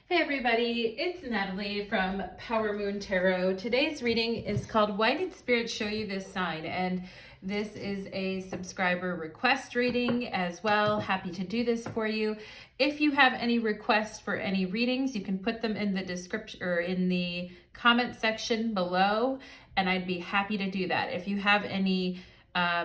Hey everybody, it's Natalie from Power Moon Tarot. Today's reading is called Why Did Spirit Show You This Sign? And this is a subscriber request reading as well. Happy to do this for you. If you have any requests for any readings, you can put them in the description or in the comment section below, and I'd be happy to do that. If you have any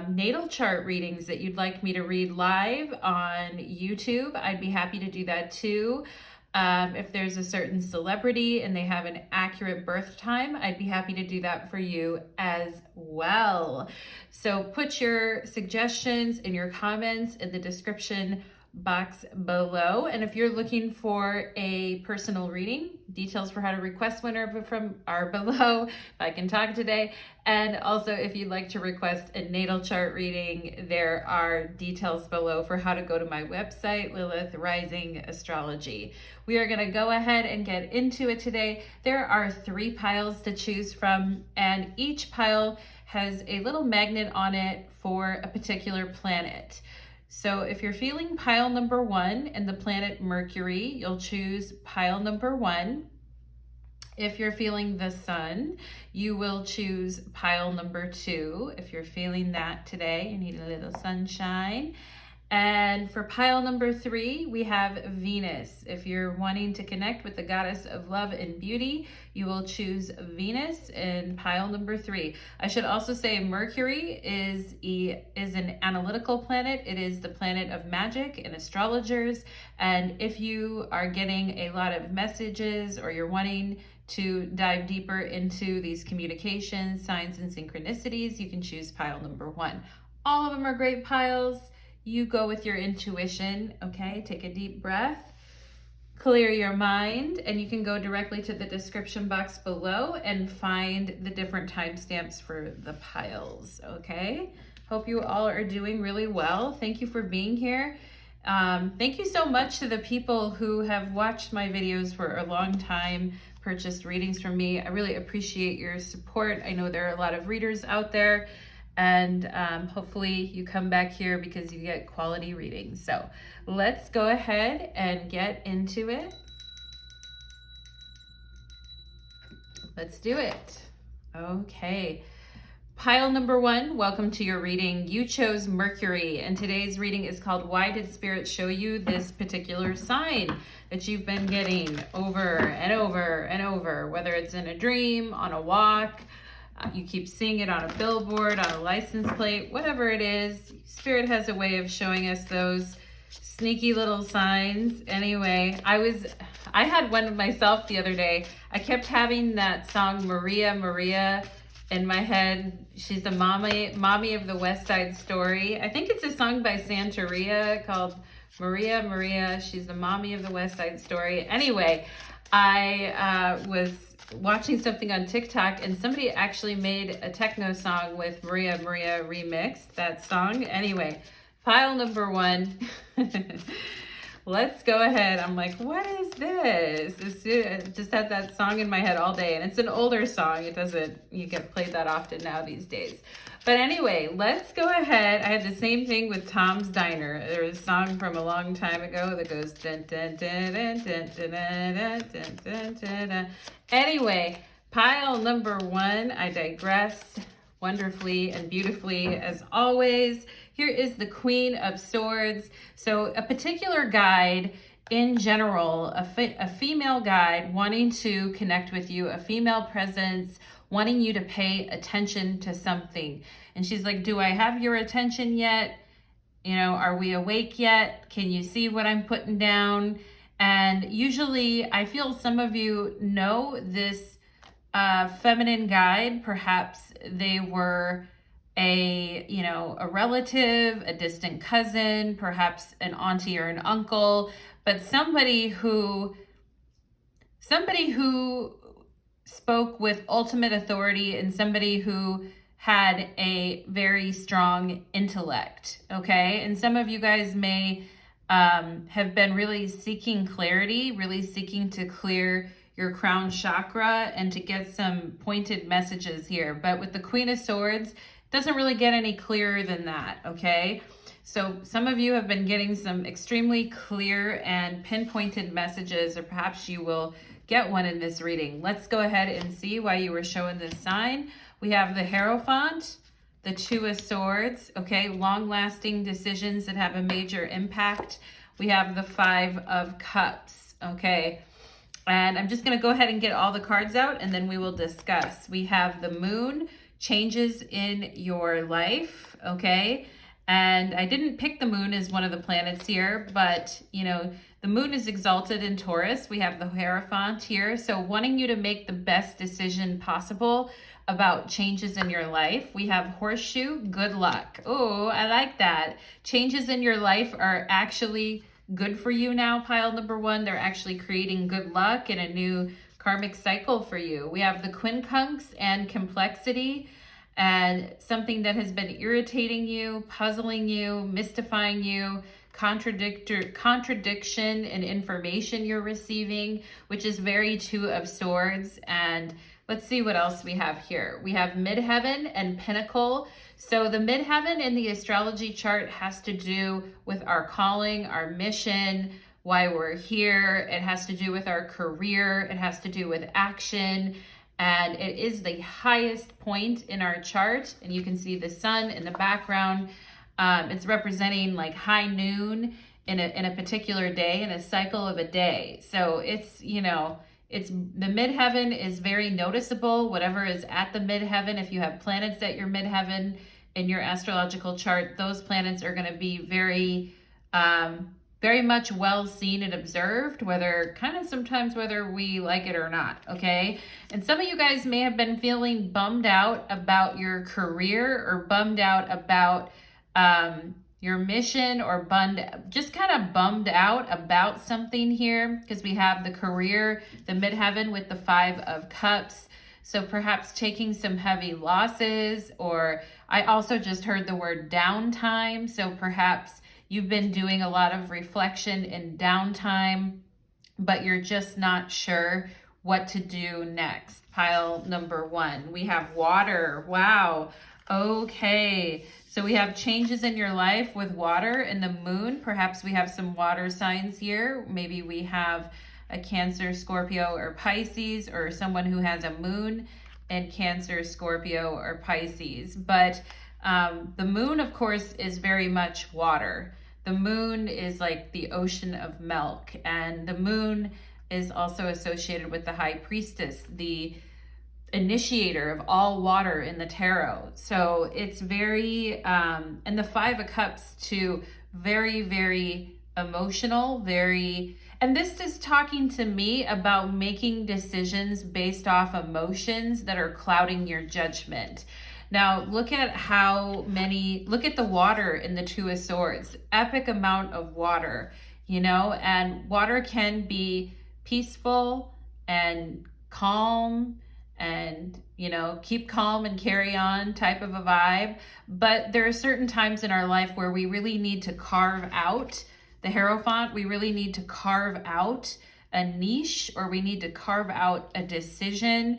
natal chart readings that you'd like me to read live on YouTube, I'd be happy to do that too. If there's a certain celebrity and they have an accurate birth time, I'd be happy to do that for you as well. So put your suggestions and your comments in the description box below. And if you're looking for a personal reading, details for how to request one are below, if I can talk today. And also, if you'd like to request a natal chart reading, there are details below for how to go to my website, Lilith Rising Astrology. We are going to go ahead and get into it today. There are 3 piles to choose from, and each pile has a little magnet on it for a particular planet. So if you're feeling pile number 1 and the planet Mercury, you'll choose pile number 1. If you're feeling the sun, you will choose pile number 2. If you're feeling that today, you need a little sunshine. And for pile number 3, we have Venus. If you're wanting to connect with the goddess of love and beauty, you will choose Venus in pile number 3. I should also say Mercury is an analytical planet. It is the planet of magic and astrologers. And if you are getting a lot of messages or you're wanting to dive deeper into these communications, signs, and synchronicities, you can choose pile number 1. All of them are great piles. You go with your intuition, okay? Take a deep breath, clear your mind, and you can go directly to the description box below and find the different timestamps for the piles, okay? Hope you all are doing really well. Thank you for being here. Thank you so much to the people who have watched my videos for a long time, purchased readings from me. I really appreciate your support. I know there are a lot of readers out there, and hopefully you come back here because you get quality readings. So let's go ahead and get into it. Let's do it. Okay. Pile number 1, welcome to your reading. You chose Mercury, and today's reading is called Why Did Spirit Show You This Particular Sign that you've been getting over and over and over, whether it's in a dream, on a walk, you keep seeing it on a billboard, on a license plate, whatever it is. Spirit has a way of showing us those sneaky little signs. Anyway, I had one of myself the other day. I kept having that song Maria, Maria in my head. She's the mommy of the West Side Story. I think it's a song by Santeria called Maria, Maria. She's the mommy of the West Side Story. Anyway, I was watching something on TikTok, and somebody actually made a techno song with Maria Maria remixed that song. Anyway, pile number 1. Let's go ahead. I'm like, what is this? I just had that song in my head all day, and it's an older song. You get played that often now these days. But anyway, let's go ahead. I had the same thing with Tom's Diner. There was a song from a long time ago that goes dun dun dun dun dun dun dun dun dun dun dun. Anyway, pile number 1, I digress wonderfully and beautifully as always. Here is the Queen of Swords. So a particular guide in general, a female guide wanting to connect with you, a female presence wanting you to pay attention to something. And she's like, do I have your attention yet? You know, are we awake yet? Can you see what I'm putting down? And usually I feel some of you know this feminine guide. Perhaps they were a relative, a distant cousin, perhaps an auntie or an uncle, but somebody who spoke with ultimate authority and somebody who had a very strong intellect, okay? And some of you guys may have been really seeking clarity, really seeking to clear your crown chakra and to get some pointed messages here. But with the Queen of Swords, it doesn't really get any clearer than that, okay? So some of you have been getting some extremely clear and pinpointed messages, or perhaps you will get one in this reading. Let's go ahead and see why you were shown this sign. We have the Hierophant, the Two of Swords, okay, long-lasting decisions that have a major impact. We have the Five of Cups, okay. And I'm just going to go ahead and get all the cards out, and then we will discuss. We have the Moon, changes in your life, okay? And I didn't pick the Moon as one of the planets here, but, you know, the Moon is exalted in Taurus. We have the Hierophant here. So wanting you to make the best decision possible about changes in your life. We have Horseshoe, good luck. Oh, I like that. Changes in your life are actually good for you now, pile number one. They're actually creating good luck and a new karmic cycle for you. We have the Quincunx and complexity, and something that has been irritating you, puzzling you, mystifying you, contradiction in information you're receiving, which is very Two of Swords. And let's see what else we have here. We have midheaven and pinnacle. So the midheaven in the astrology chart has to do with our calling, our mission, why we're here. It has to do with our career. It has to do with action. And it is the highest point in our chart. And you can see the sun in the background. It's representing like high noon in a particular day, in a cycle of a day. So it's, you know, it's the midheaven is very noticeable. Whatever is at the midheaven, if you have planets at your midheaven in your astrological chart, those planets are going to be very, very much well seen and observed, whether sometimes whether we like it or not, okay? And some of you guys may have been feeling bummed out about your career, or bummed out about your mission, or just kind of bummed out about something here, because we have the career, the midheaven with the Five of Cups. So perhaps taking some heavy losses, or I also just heard the word downtime. So perhaps you've been doing a lot of reflection and downtime, but you're just not sure what to do next. Pile number one, we have water. Wow. Okay. So we have changes in your life with water and the moon. Perhaps we have some water signs here. Maybe we have a Cancer, Scorpio, or Pisces, or someone who has a moon in Cancer, Scorpio, or Pisces. But the moon, of course, is very much water. The moon is like the ocean of milk, and the moon is also associated with the High Priestess, the initiator of all water in the tarot. So it's very, and the Five of Cups too, very, very emotional, and this is talking to me about making decisions based off emotions that are clouding your judgment. Now, look at the water in the Two of Swords, epic amount of water, you know, and water can be peaceful and calm and, you know, keep calm and carry on type of a vibe. But there are certain times in our life where we really need to carve out the Hierophant. We really need to carve out a niche, or we need to carve out a decision.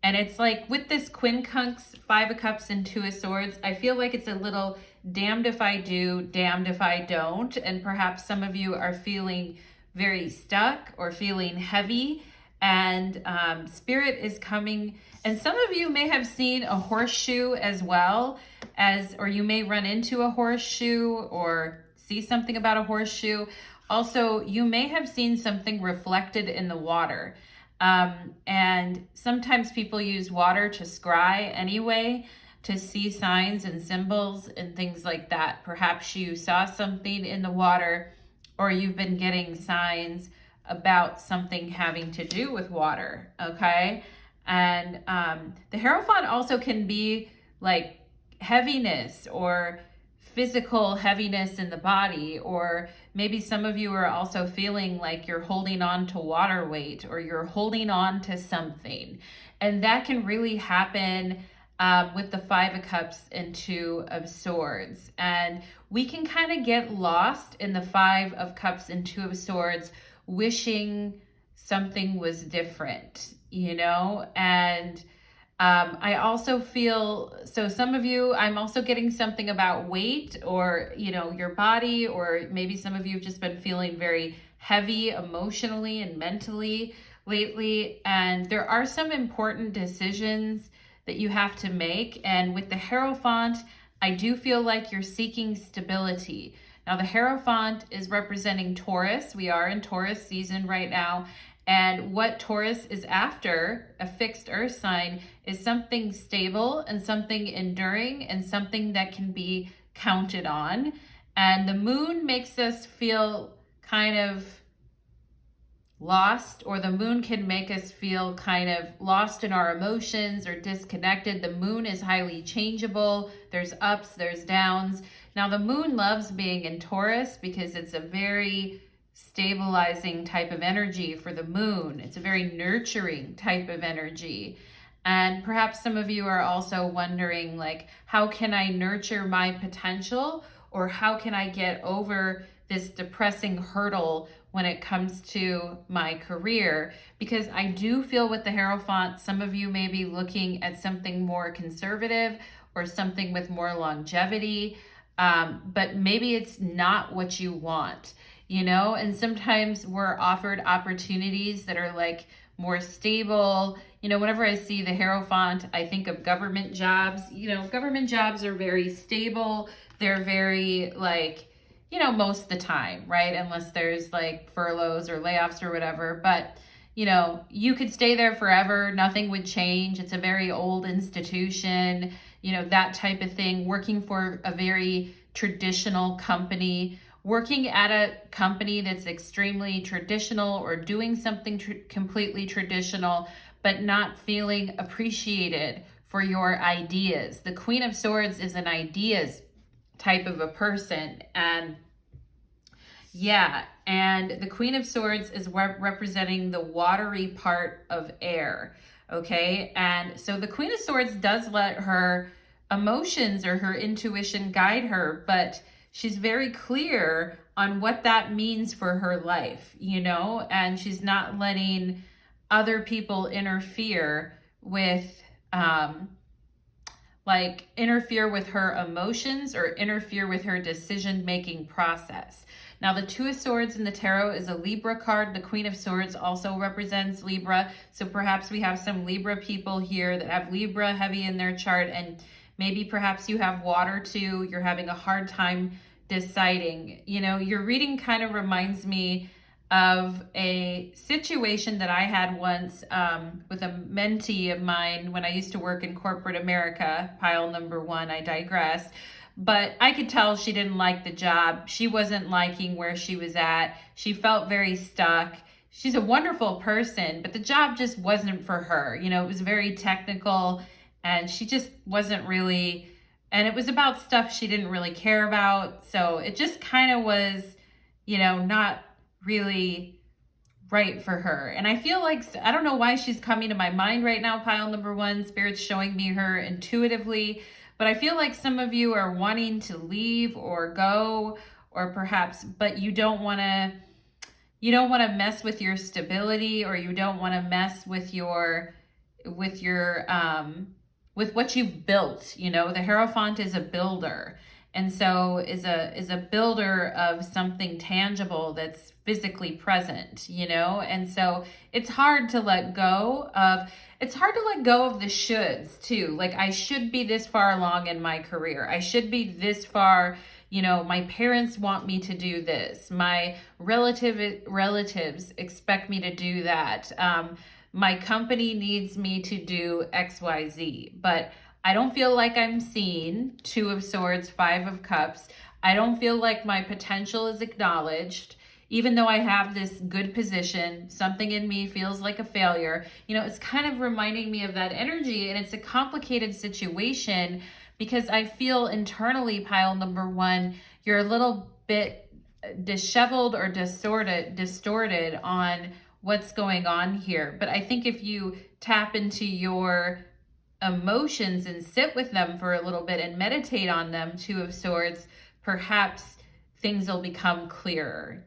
And it's like with this Quincunx, Five of Cups, and Two of Swords, I feel like it's a little damned if I do, damned if I don't. And perhaps some of you are feeling very stuck or feeling heavy, and spirit is coming. And some of you may have seen a horseshoe as well, or you may run into a horseshoe or see something about a horseshoe. Also, you may have seen something reflected in the water. And sometimes people use water to scry anyway, to see signs and symbols and things like that. Perhaps you saw something in the water, or you've been getting signs about something having to do with water, okay? And the Hierophant also can be like heaviness, or physical heaviness in the body, or maybe some of you are also feeling like you're holding on to water weight, or you're holding on to something. And that can really happen with the Five of Cups and Two of Swords. And we can kind of get lost in the Five of Cups and Two of Swords, wishing something was different, you know? And I also feel, so some of you, I'm also getting something about weight or, your body, or maybe some of you have just been feeling very heavy emotionally and mentally lately. And there are some important decisions that you have to make. And with the Hierophant, I do feel like you're seeking stability. Now, the Hierophant is representing Taurus. We are in Taurus season right now. And what Taurus is after, a fixed earth sign, is something stable and something enduring and something that can be counted on. And the moon makes us feel kind of lost, or the moon can make us feel kind of lost in our emotions or disconnected. The moon is highly changeable. There's ups, there's downs. Now, the moon loves being in Taurus because it's a very stabilizing type of energy for the moon. It's a very nurturing type of energy. And perhaps some of you are also wondering, like, how can I nurture my potential, or how can I get over this depressing hurdle when it comes to my career? Because I do feel with the Hierophant, some of you may be looking at something more conservative or something with more longevity, but maybe it's not what you want, and sometimes we're offered opportunities that are like more stable. Whenever I see the Hierophant, I think of government jobs. Government jobs are very stable. They're very most of the time, right? Unless there's like furloughs or layoffs or whatever. But, you could stay there forever. Nothing would change. It's a very old institution, that type of thing. Working for a very traditional company, working at a company that's extremely traditional, or doing something completely traditional, but not feeling appreciated for your ideas. The Queen of Swords is an ideas type of a person. And the Queen of Swords is representing the watery part of air. Okay. And so the Queen of Swords does let her emotions or her intuition guide her, but she's very clear on what that means for her life, and she's not letting other people interfere with interfere with her emotions or interfere with her decision-making process. Now, the Two of Swords in the tarot is a Libra card. The Queen of Swords also represents Libra. So perhaps we have some Libra people here that have Libra heavy in their chart, and maybe perhaps you have water too. You're having a hard time deciding. Your reading kind of reminds me of a situation that I had once with a mentee of mine when I used to work in corporate America. Pile number one, I digress. But I could tell she didn't like the job. She wasn't liking where she was at. She felt very stuck. She's a wonderful person, but the job just wasn't for her. It was very technical, and she just wasn't really, and it was about stuff she didn't really care about. So it just kind of was, not really right for her. And I feel like, I don't know why she's coming to my mind right now, pile number one. Spirit's showing me her intuitively, but I feel like some of you are wanting to leave or go, or perhaps, but you don't want to mess with your stability, or you don't want to mess with with what you've built. The Hierophant is a builder, and so is a builder of something tangible that's physically present, and so it's hard to let go of the shoulds too. Like, I should be this far along in my career. I should be this far. My parents want me to do this. My relatives expect me to do that. My company needs me to do XYZ, but I don't feel like I'm seen. Two of Swords, Five of Cups. I don't feel like my potential is acknowledged. Even though I have this good position, something in me feels like a failure. It's kind of reminding me of that energy, and it's a complicated situation because I feel internally, pile number one, you're a little bit disheveled or distorted on what's going on here. But I think if you tap into your emotions and sit with them for a little bit and meditate on them, Two of Swords, perhaps things will become clearer,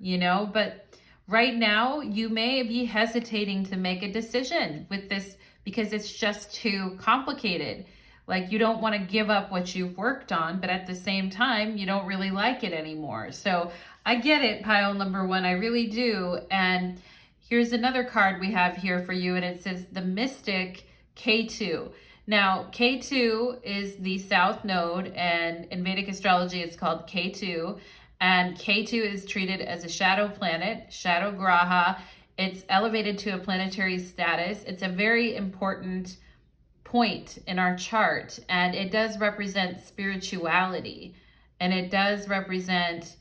But Right now, you may be hesitating to make a decision with this because it's just too complicated. Like, you don't want to give up what you've worked on, but at the same time, you don't really like it anymore. So I get it, pile number one. I really do. And here's another card we have here for you, and it says the Mystic K2. Now, K2 is the South Node, and in Vedic astrology, it's called K2. And K2 is treated as a shadow planet, shadow graha. It's elevated to a planetary status. It's a very important point in our chart, and it does represent spirituality, and it does represent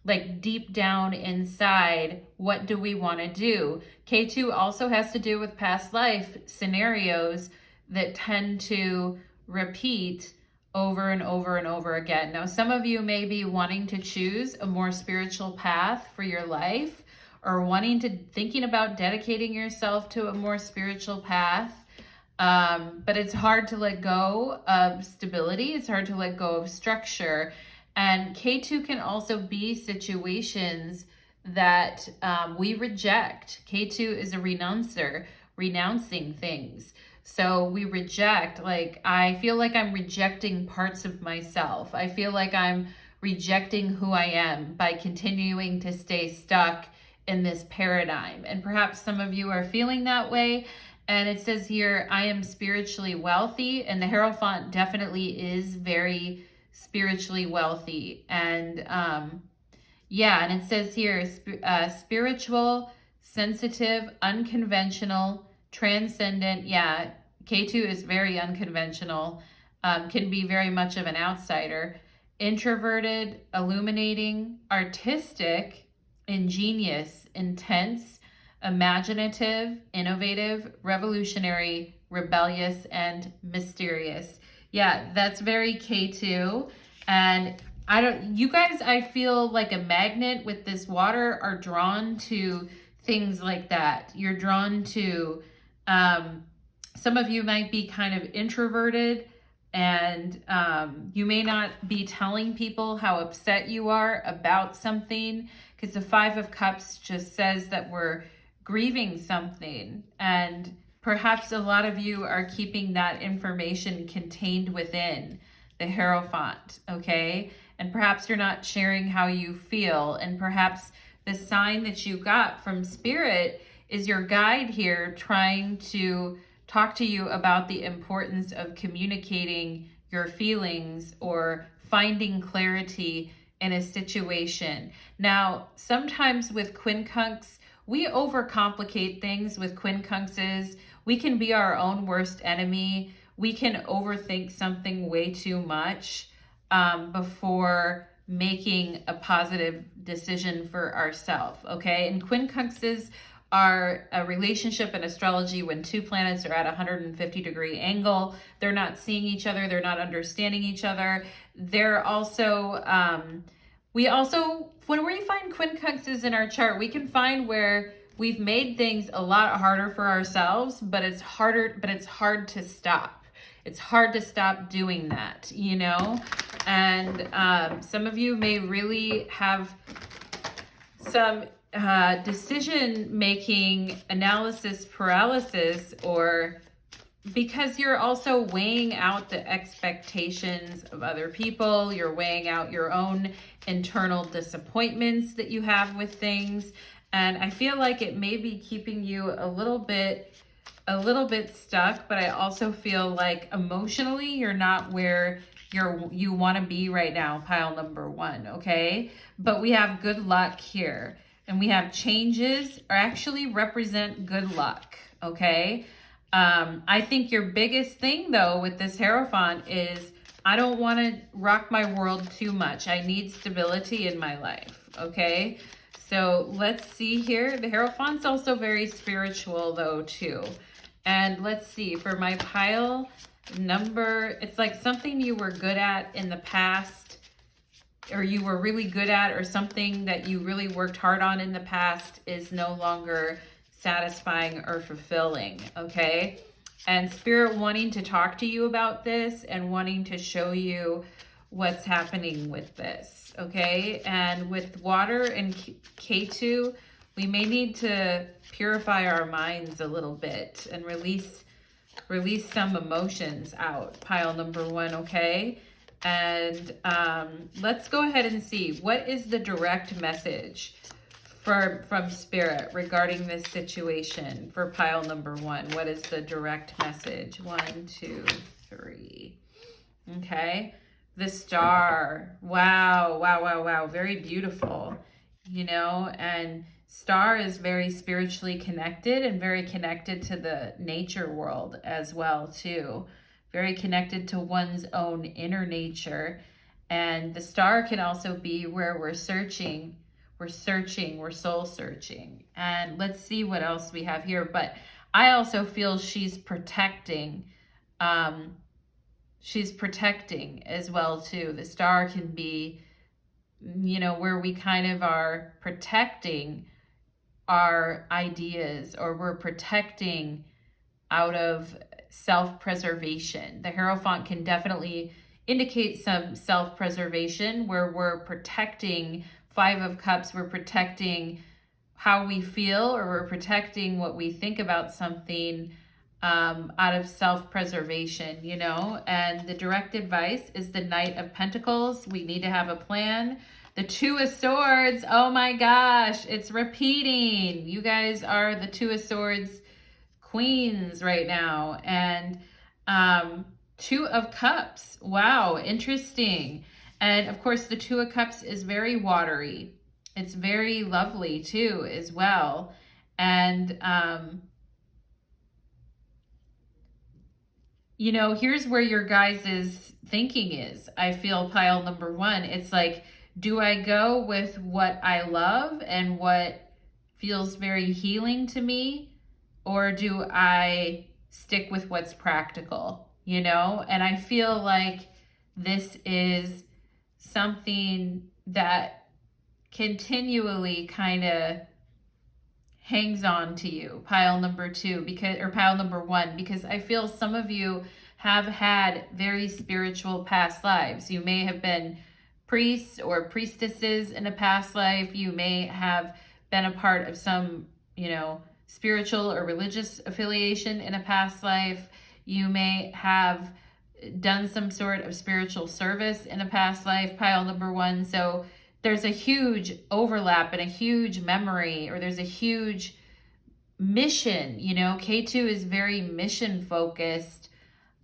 like deep down inside, what do we want to do? K2 also has to do with past life scenarios that tend to repeat over and over and over again. Now, some of you may be wanting to choose a more spiritual path for your life, or thinking about dedicating yourself to a more spiritual path. But it's hard to let go of stability. It's hard to let go of structure. And K2 can also be situations that we reject. K2 is a renouncer, renouncing things. So we reject, like, I feel like I'm rejecting parts of myself. I feel like I'm rejecting who I am by continuing to stay stuck in this paradigm. And perhaps some of you are feeling that way. And it says here, I am spiritually wealthy. And the Hierophant definitely is very spiritually wealthy. And yeah, and it says here, spiritual, sensitive, unconventional, transcendent. Yeah, K2 is very unconventional, can be very much of an outsider. Introverted, illuminating, artistic, ingenious, intense, imaginative, innovative, revolutionary, rebellious, and mysterious. Yeah, that's very K2. And you guys, I feel like a magnet with this water, are drawn to things like that. You're drawn to, some of you might be kind of introverted, and you may not be telling people how upset you are about something, because the Five of Cups just says that we're grieving something, and perhaps a lot of you are keeping that information contained within the Hierophant, okay? And perhaps you're not sharing how you feel, and perhaps the sign that you got from Spirit is your guide here trying to talk to you about the importance of communicating your feelings or finding clarity in a situation. Now, sometimes with quincunx, we overcomplicate things with quincunxes. We can be our own worst enemy. We can overthink something way too much before making a positive decision for ourselves, okay? And quincunxes are a relationship in astrology when two planets are at a 150-degree angle. They're not seeing each other. They're not understanding each other. They're also, when we find quincunxes in our chart, we can find where we've made things a lot harder for ourselves, but it's hard to stop. It's hard to stop doing that, you know? And some of you may really have some decision-making analysis paralysis, or because you're also weighing out the expectations of other people. You're weighing out your own internal disappointments that you have with things. And I feel like it may be keeping you a little bit stuck, but I also feel like emotionally you're not where you want to be right now, pile number one, okay? But we have good luck here. And we have changes actually represent good luck, okay? I think your biggest thing, though, with this Hierophant is, I don't want to rock my world too much. I need stability in my life, okay? So let's see here. The Hierophant's also very spiritual, though, too. And let's see, for my pile number, it's like something you were good at in the past, or you were really good at, or something that you really worked hard on in the past is no longer satisfying or fulfilling, okay? And Spirit wanting to talk to you about this and wanting to show you what's happening with this, okay? And with water and K2, we may need to purify our minds a little bit and release some emotions out, pile number 1, okay? And let's go ahead and see, what is the direct message from Spirit regarding this situation for pile number 1? What is the direct message? 1, 2, 3. Okay. The Star. Wow, wow, wow, wow. Very beautiful, you know, and Star is very spiritually connected and very connected to the nature world as well, too. Very connected to one's own inner nature. And the Star can also be where we're searching, we're soul searching. And let's see what else we have here. But I also feel she's protecting. She's protecting as well, too. The Star can be, you know, where we kind of are protecting our ideas, or we're protecting out of self-preservation. The Hierophant can definitely indicate some self-preservation where we're protecting. 5 of Cups, we're protecting how we feel, or we're protecting what we think about something out of self-preservation, you know. And the direct advice is the Knight of Pentacles. We need to have a plan. The 2 of Swords, oh my gosh, it's repeating. You guys are the 2 of Swords queens right now. And 2 of Cups, wow, interesting. And of course, the 2 of Cups is very watery. It's very lovely too, as well. And, you know, here's where your guys' thinking is. I feel pile number 1. It's like, do I go with what I love and what feels very healing to me? Or do I stick with what's practical, you know? And I feel like this is something that continually kind of hangs on to you, pile number 2, because, or pile number 1, because I feel some of you have had very spiritual past lives. You may have been priests or priestesses in a past life. You may have been a part of some, you know, spiritual or religious affiliation in a past life. You may have done some sort of spiritual service in a past life, pile number 1. So there's a huge overlap and a huge memory, or there's a huge mission, you know. K2 is very mission focused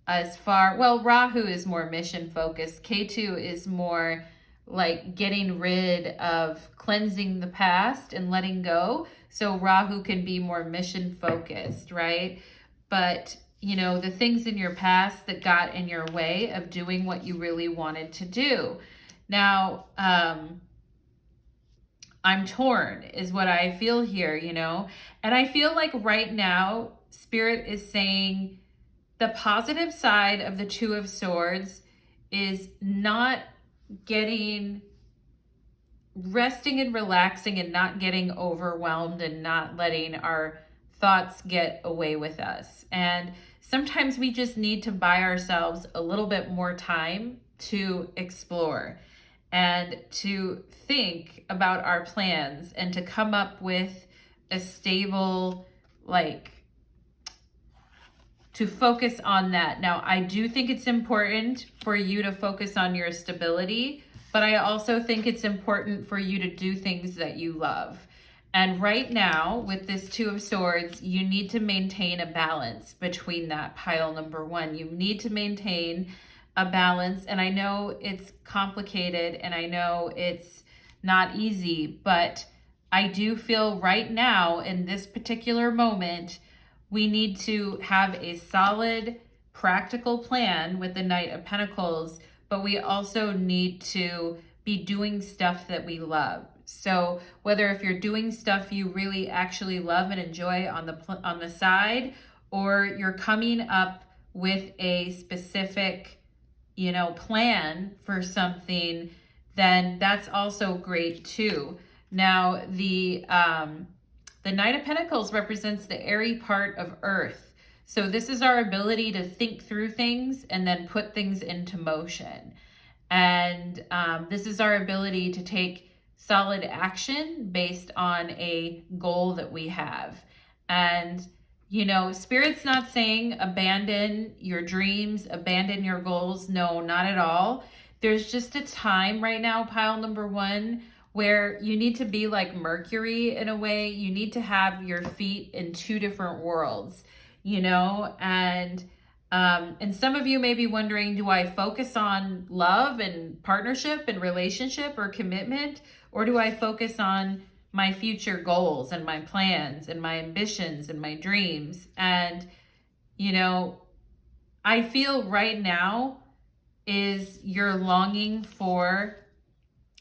as far, well, Rahu is more mission focused. K2 is more like getting rid of, cleansing the past and letting go. So Rahu can be more mission focused, right? But, you know, the things in your past that got in your way of doing what you really wanted to do. Now, I'm torn is what I feel here, you know, and I feel like right now Spirit is saying the positive side of the 2 of Swords is not resting and relaxing and not getting overwhelmed and not letting our thoughts get away with us. And sometimes we just need to buy ourselves a little bit more time to explore and to think about our plans and to come up with a stable, like, to focus on that. Now, I do think it's important for you to focus on your stability, but I also think it's important for you to do things that you love. And right now, with this 2 of Swords, you need to maintain a balance between that, pile number 1. You need to maintain a balance. And I know it's complicated and I know it's not easy, but I do feel right now in this particular moment, we need to have a solid, practical plan with the Knight of Pentacles, but we also need to be doing stuff that we love. So whether if you're doing stuff you really actually love and enjoy on the side, or you're coming up with a specific, you know, plan for something, then that's also great too. Now, the Knight of Pentacles represents the airy part of Earth. So this is our ability to think through things and then put things into motion. And this is our ability to take solid action based on a goal that we have. And, you know, Spirit's not saying abandon your dreams, abandon your goals. No, not at all. There's just a time right now, pile number one, where you need to be like Mercury in a way. You need to have your feet in two different worlds, you know, and some of you may be wondering, do I focus on love and partnership and relationship or commitment? Or do I focus on my future goals and my plans and my ambitions and my dreams? And, you know, I feel right now is you're longing for,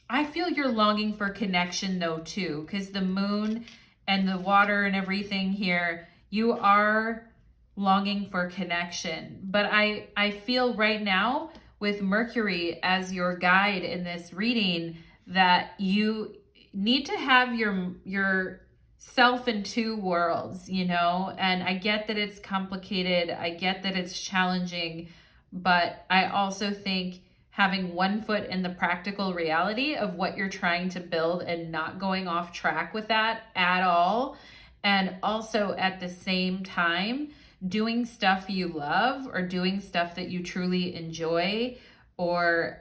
I feel you're longing for connection though too, because the moon and the water and everything here, you are longing for connection. But I feel right now with Mercury as your guide in this reading that you need to have your self in two worlds, you know, and I get that it's complicated. I get that it's challenging, but I also think having one foot in the practical reality of what you're trying to build and not going off track with that at all. And also at the same time, doing stuff you love or doing stuff that you truly enjoy, or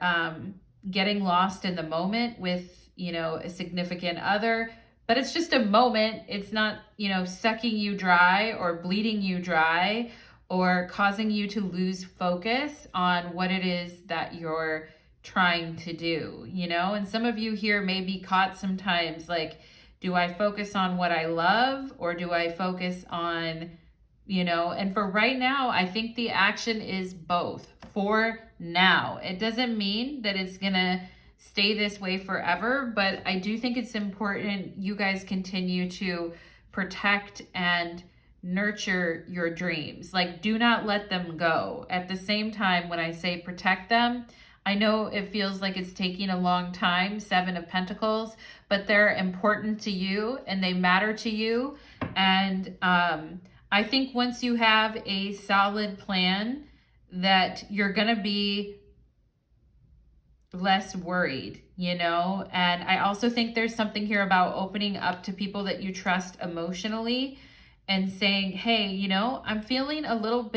getting lost in the moment with, you know, a significant other. But it's just a moment. It's not, you know, sucking you dry or bleeding you dry or causing you to lose focus on what it is that you're trying to do, you know? And some of you here may be caught sometimes like, do I focus on what I love or do I focus on, you know? And for right now, I think the action is both for now. It doesn't mean that it's gonna stay this way forever, but I do think it's important you guys continue to protect and nurture your dreams. Like, do not let them go. At the same time, when I say protect them, I know it feels like it's taking a long time, Seven of Pentacles, but they're important to you and they matter to you. And I think once you have a solid plan, that you're going to be less worried, you know? And I also think there's something here about opening up to people that you trust emotionally and saying, hey, you know, I'm feeling a little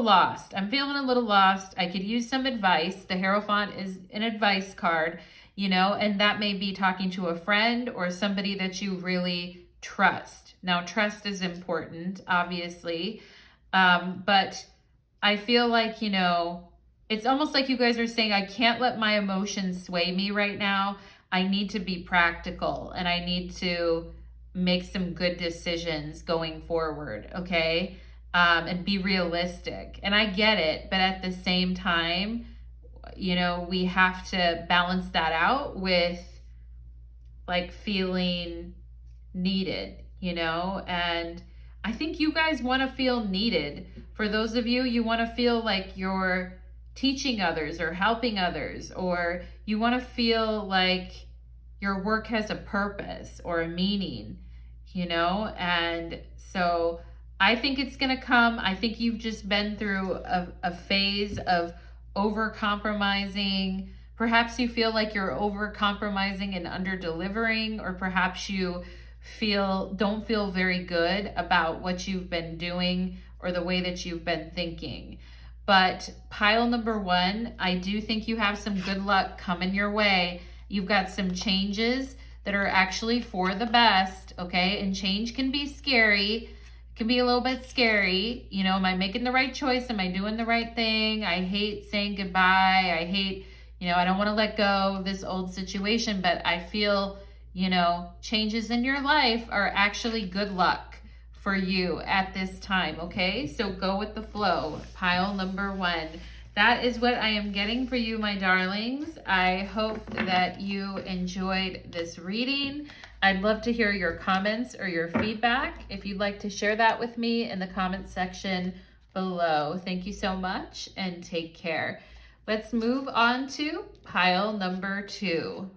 lost. I'm feeling a little lost. I could use some advice. The Hierophant is an advice card, you know, and that may be talking to a friend or somebody that you really trust. Now, trust is important, obviously, but I feel like, you know, it's almost like you guys are saying, I can't let my emotions sway me right now. I need to be practical and I need to make some good decisions going forward, okay? And be realistic. And I get it, but at the same time, you know, we have to balance that out with like feeling needed, you know? And I think you guys want to feel needed. For those of you, you want to feel like you're teaching others or helping others, or you want to feel like your work has a purpose or a meaning, you know? And so I think it's going to come. I think you've just been through a phase of over compromising. Perhaps you feel like you're over compromising and under delivering, or perhaps you don't feel very good about what you've been doing or the way that you've been thinking. But pile number one, I do think you have some good luck coming your way. You've got some changes that are actually for the best, okay? And change can be scary. It can be a little bit scary. You know, am I making the right choice? Am I doing the right thing? I hate saying goodbye. I hate, you know, I don't want to let go of this old situation, but I feel, you know, changes in your life are actually good luck for you at this time, okay? So go with the flow. Pile number one. That is what I am getting for you, my darlings. I hope that you enjoyed this reading. I'd love to hear your comments or your feedback. If you'd like to share that with me in the comment section below. Thank you so much and take care. Let's move on to pile number two.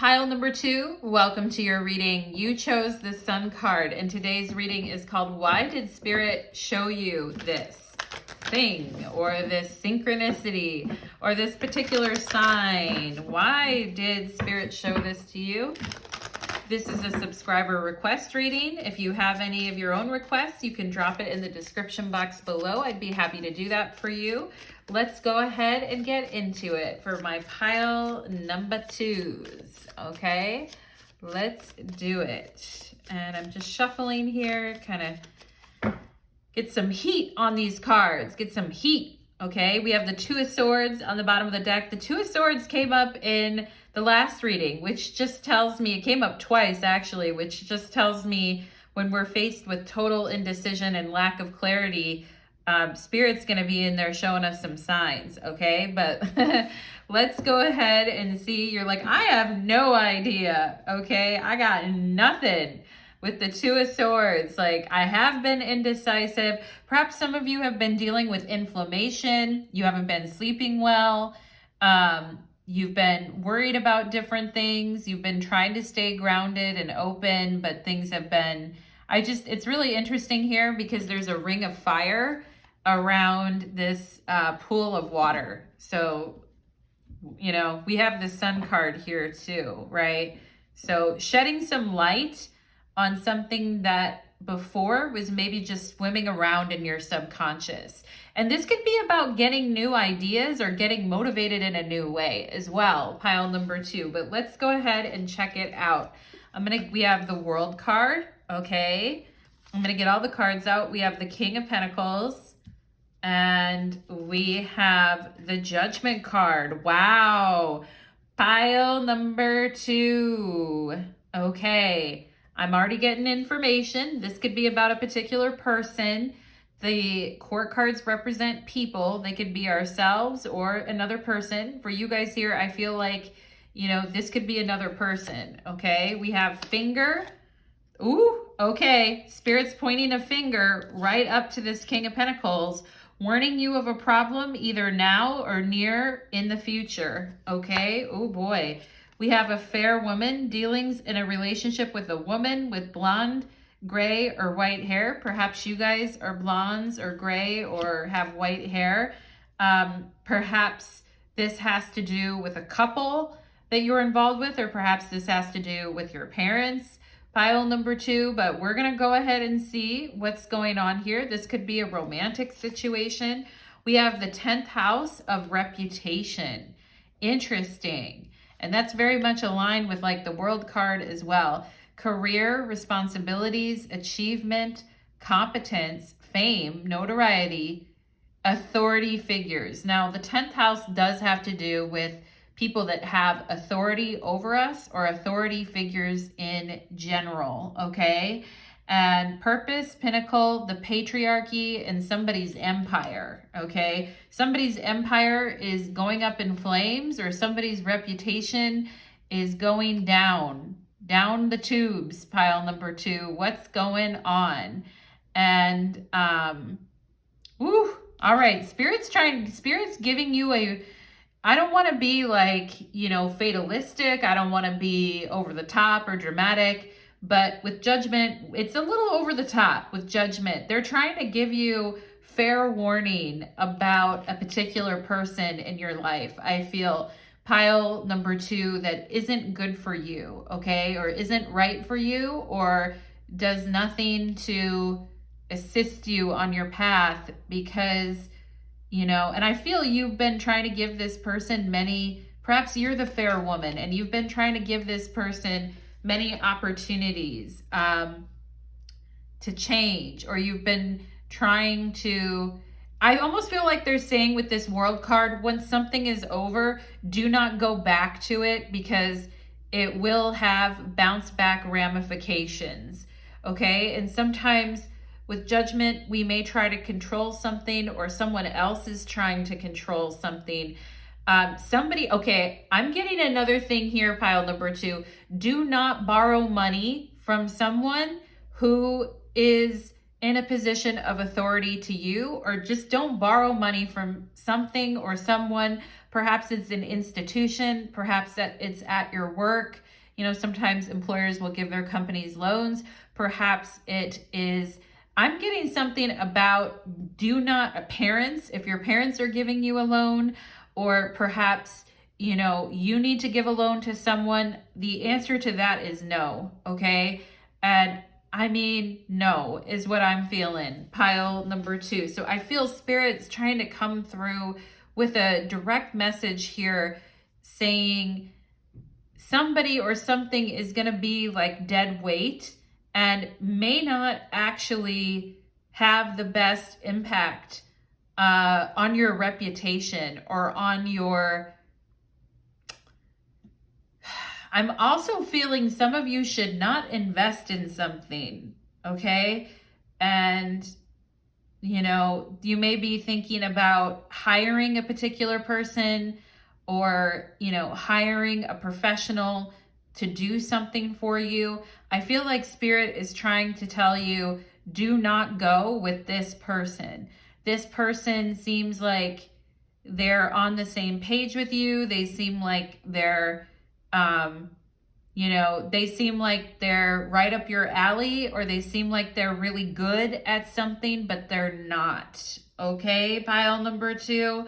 Pile number 2, welcome to your reading. You chose the Sun card, and today's reading is called Why Did Spirit Show You This Thing, or this synchronicity, or this particular sign? Why did Spirit show this to you? This is a subscriber request reading. If you have any of your own requests, you can drop it in the description box below. I'd be happy to do that for you. Let's go ahead and get into it for my pile number 2s, okay? Let's do it. And I'm just shuffling here, kind of get some heat on these cards, get some heat, okay? We have the Two of Swords on the bottom of the deck. The Two of Swords came up in the last reading, which just tells me, it came up twice actually, which just tells me when we're faced with total indecision and lack of clarity, Spirit's going to be in there showing us some signs, okay? But let's go ahead and see. You're like, I have no idea, okay? I got nothing with the Two of Swords. Like, I have been indecisive. Perhaps some of you have been dealing with inflammation. You haven't been sleeping well. You've been worried about different things. You've been trying to stay grounded and open, but things have been, it's really interesting here because there's a ring of fire around this pool of water. So, you know, we have the Sun card here too, right? So shedding some light on something that before was maybe just swimming around in your subconscious. And this could be about getting new ideas or getting motivated in a new way as well, pile number 2. But let's go ahead and check it out. We have the World card, okay? I'm gonna get all the cards out. We have the King of Pentacles, and we have the Judgment card. Wow, pile number 2, okay. I'm already getting information. This could be about a particular person. The court cards represent people. They could be ourselves or another person. For you guys here, I feel like, you know, this could be another person, okay? We have finger. Ooh, okay. Spirit's pointing a finger right up to this King of Pentacles, warning you of a problem either now or near in the future, okay? Oh boy. We have a fair woman, dealings in a relationship with a woman with blonde, gray, or white hair. Perhaps you guys are blondes or gray or have white hair. Perhaps this has to do with a couple that you're involved with, or perhaps this has to do with your parents. Pile number 2, but we're going to go ahead and see what's going on here. This could be a romantic situation. We have the 10th house of reputation. Interesting. And that's very much aligned with like the World card as well. Career, responsibilities, achievement, competence, fame, notoriety, authority figures. Now, the 10th house does have to do with people that have authority over us or authority figures in general, okay? And purpose, pinnacle, the patriarchy, and somebody's empire, okay? Somebody's empire is going up in flames, or somebody's reputation is going down the tubes, pile number 2. What's going on? And, all right, Spirit's giving you I don't want to be like, you know, fatalistic. I don't want to be over the top or dramatic. But with Judgment, it's a little over the top with Judgment. They're trying to give you fair warning about a particular person in your life. I feel pile number 2 that isn't good for you, okay? Or isn't right for you, or does nothing to assist you on your path because, you know, and I feel you've been trying to give this person perhaps you're the fair woman and you've been trying to give this person many opportunities to change, or you've been trying to, I almost feel like they're saying with this World card, when something is over, do not go back to it because it will have bounce back ramifications, okay? And sometimes with Judgment, we may try to control something, or someone else is trying to control something. Okay, I'm getting another thing here, pile number 2. Do not borrow money from someone who is in a position of authority to you, or just don't borrow money from something or someone. Perhaps it's an institution, perhaps that it's at your work. sometimes employers will give their companies loans. Perhaps it is, I'm getting something about parents, if your parents are giving you a loan, or perhaps, you need to give a loan to someone. The answer to that is no, okay? And I mean, no is what I'm feeling. Pile number 2. So I feel Spirit's trying to come through with a direct message here saying somebody or something is going to be like dead weight and may not actually have the best impact on your reputation or on your... I'm also feeling some of you should not invest in something, okay? And, you may be thinking about hiring a particular person or, hiring a professional to do something for you. I feel like Spirit is trying to tell you, do not go with this person. This person seems like they're on the same page with you. They seem like they're, they seem like they're right up your alley, or they seem like they're really good at something, but they're not. Okay, pile number 2.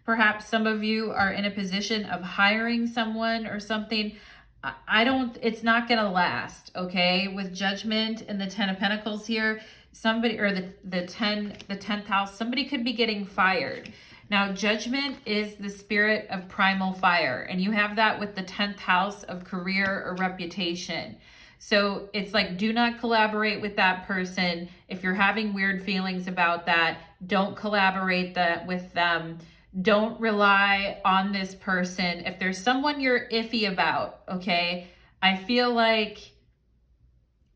Perhaps some of you are in a position of hiring someone or something. It's not going to last, okay? With Judgment and the 10 of Pentacles here, somebody, or the 10th house, somebody could be getting fired. Now, Judgment is the spirit of primal fire, and you have that with the 10th house of career or reputation. So it's like, do not collaborate with that person. If you're having weird feelings about that, don't collaborate with them. Don't rely on this person. If there's someone you're iffy about, okay, I feel like,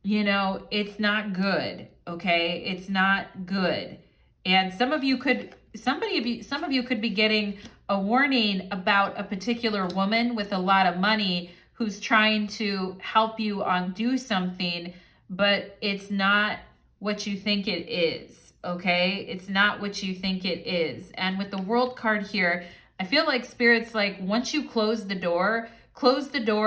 it's not good, okay? It's not good. And some of you could be getting a warning about a particular woman with a lot of money who's trying to help you do something, but it's not what you think it is, okay? It's not what you think it is. And with the World card here, I feel like Spirit's like, once you close the door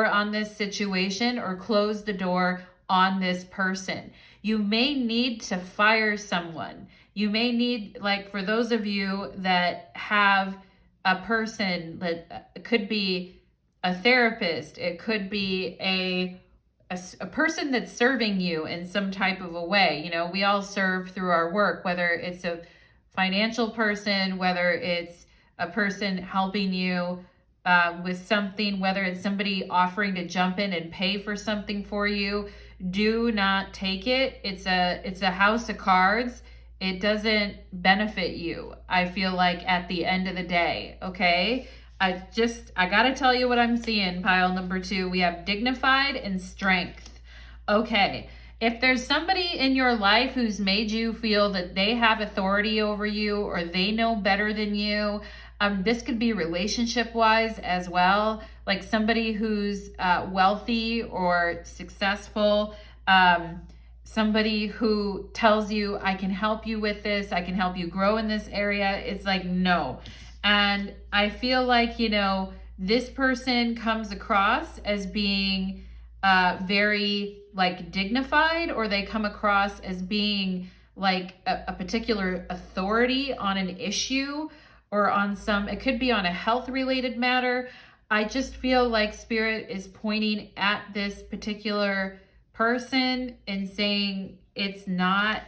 on this situation, or close the door on this person. You may need to fire someone. You may need, like, for those of you that have a person that could be a therapist, it could be a person that's serving you in some type of a way. We all serve through our work, whether it's a financial person, whether it's a person helping you with something, whether it's somebody offering to jump in and pay for something for you. Do not take it. It's a house of cards. It doesn't benefit you, I feel like, at the end of the day, okay? I gotta tell you what I'm seeing, pile number 2. We have dignified and strength. Okay, if there's somebody in your life who's made you feel that they have authority over you, or they know better than you, this could be relationship-wise as well, like somebody who's wealthy or successful, somebody who tells you, I can help you with this, I can help you grow in this area. It's like, no. And I feel like, this person comes across as being very like dignified, or they come across as being like a particular authority on an issue, or on it could be on a health related matter. I just feel like Spirit is pointing at this particular person and saying, it's not,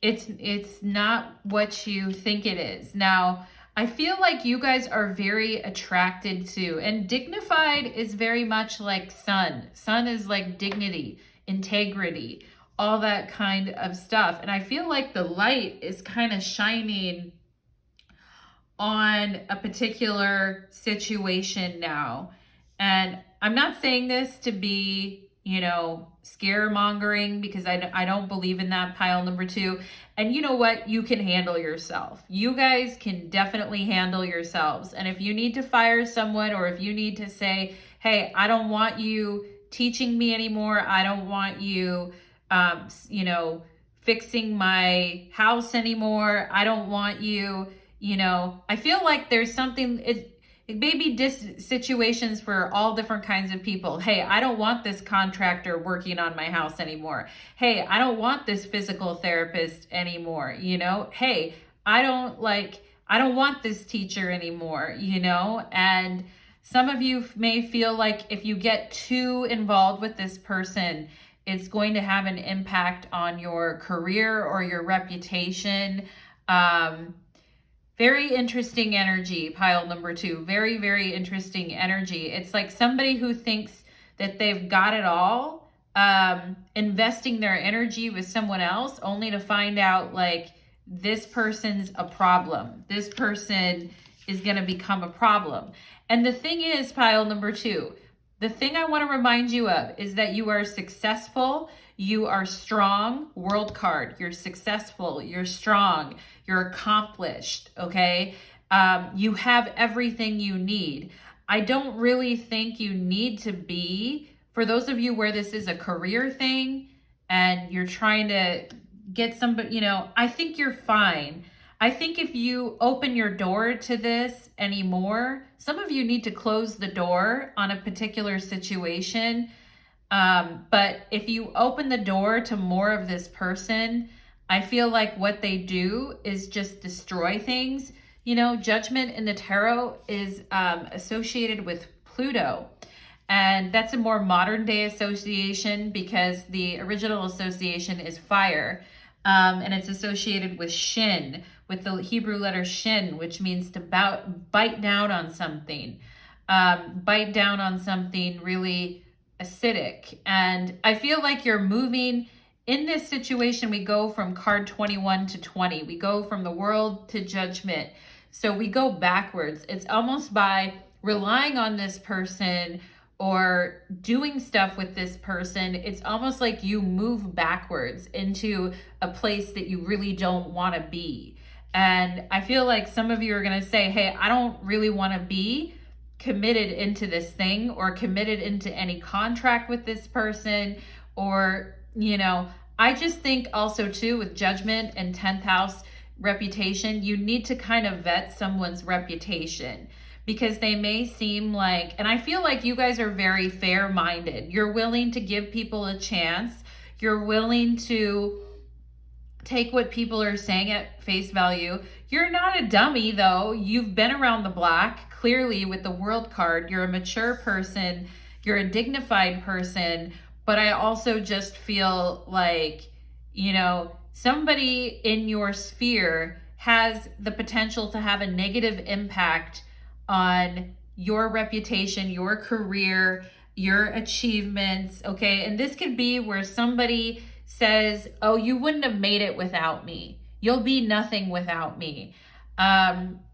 it's not what you think it is. Now, I feel like you guys are very attracted to, and dignified is very much like sun. Sun is like dignity, integrity, all that kind of stuff. And I feel like the light is kind of shining on a particular situation now. And I'm not saying this to be, scaremongering, because I don't believe in that, pile number 2. And you know what? You can handle yourself. You guys can definitely handle yourselves. And if you need to fire someone, or if you need to say, hey, I don't want you teaching me anymore. I don't want you, fixing my house anymore. I don't want you, I feel like there's something, it may be situations for all different kinds of people. Hey, I don't want this contractor working on my house anymore. Hey, I don't want this physical therapist anymore. You know, hey, I don't want this teacher anymore, you know? And some of you may feel like if you get too involved with this person, it's going to have an impact on your career or your reputation. Very interesting energy, pile number 2. Very, very interesting energy. It's like somebody who thinks that they've got it all, investing their energy with someone else only to find out like this person's a problem. This person is going to become a problem. And the thing is, pile number 2, the thing I want to remind you of is that you are successful, you are strong, world card, you're successful, you're strong, you're accomplished, okay? You have everything you need. I don't really think you need to be, for those of you where this is a career thing and you're trying to get somebody, you know, I think you're fine. I think if you open your door to this anymore, some of you need to close the door on a particular situation. But if you open the door to more of this person, I feel like what they do is just destroy things. You know, judgment in the tarot is associated with Pluto. And that's a more modern day association because the original association is fire. And it's associated with shin, with the Hebrew letter shin, which means to bite down on something. Bite down on something really acidic. And I feel like you're moving in this situation. We go from card 21 to 20. We go from the world to judgment. So we go backwards. It's almost by relying on this person or doing stuff with this person, it's almost like you move backwards into a place that you really don't want to be. And I feel like some of you are going to say, hey, I don't really want to be committed into this thing or committed into any contract with this person. Or, you know, I just think also too with judgment and 10th house reputation, you need to kind of vet someone's reputation, because they may seem like, and I feel like you guys are very fair-minded. You're willing to give people a chance. You're willing to take what people are saying at face value. You're not a dummy though. You've been around the block. Clearly with the world card, you're a mature person. You're a dignified person. But I also just feel like, you know, somebody in your sphere has the potential to have a negative impact on your reputation, your career, your achievements, okay? And this could be where somebody says, oh, you wouldn't have made it without me. You'll be nothing without me.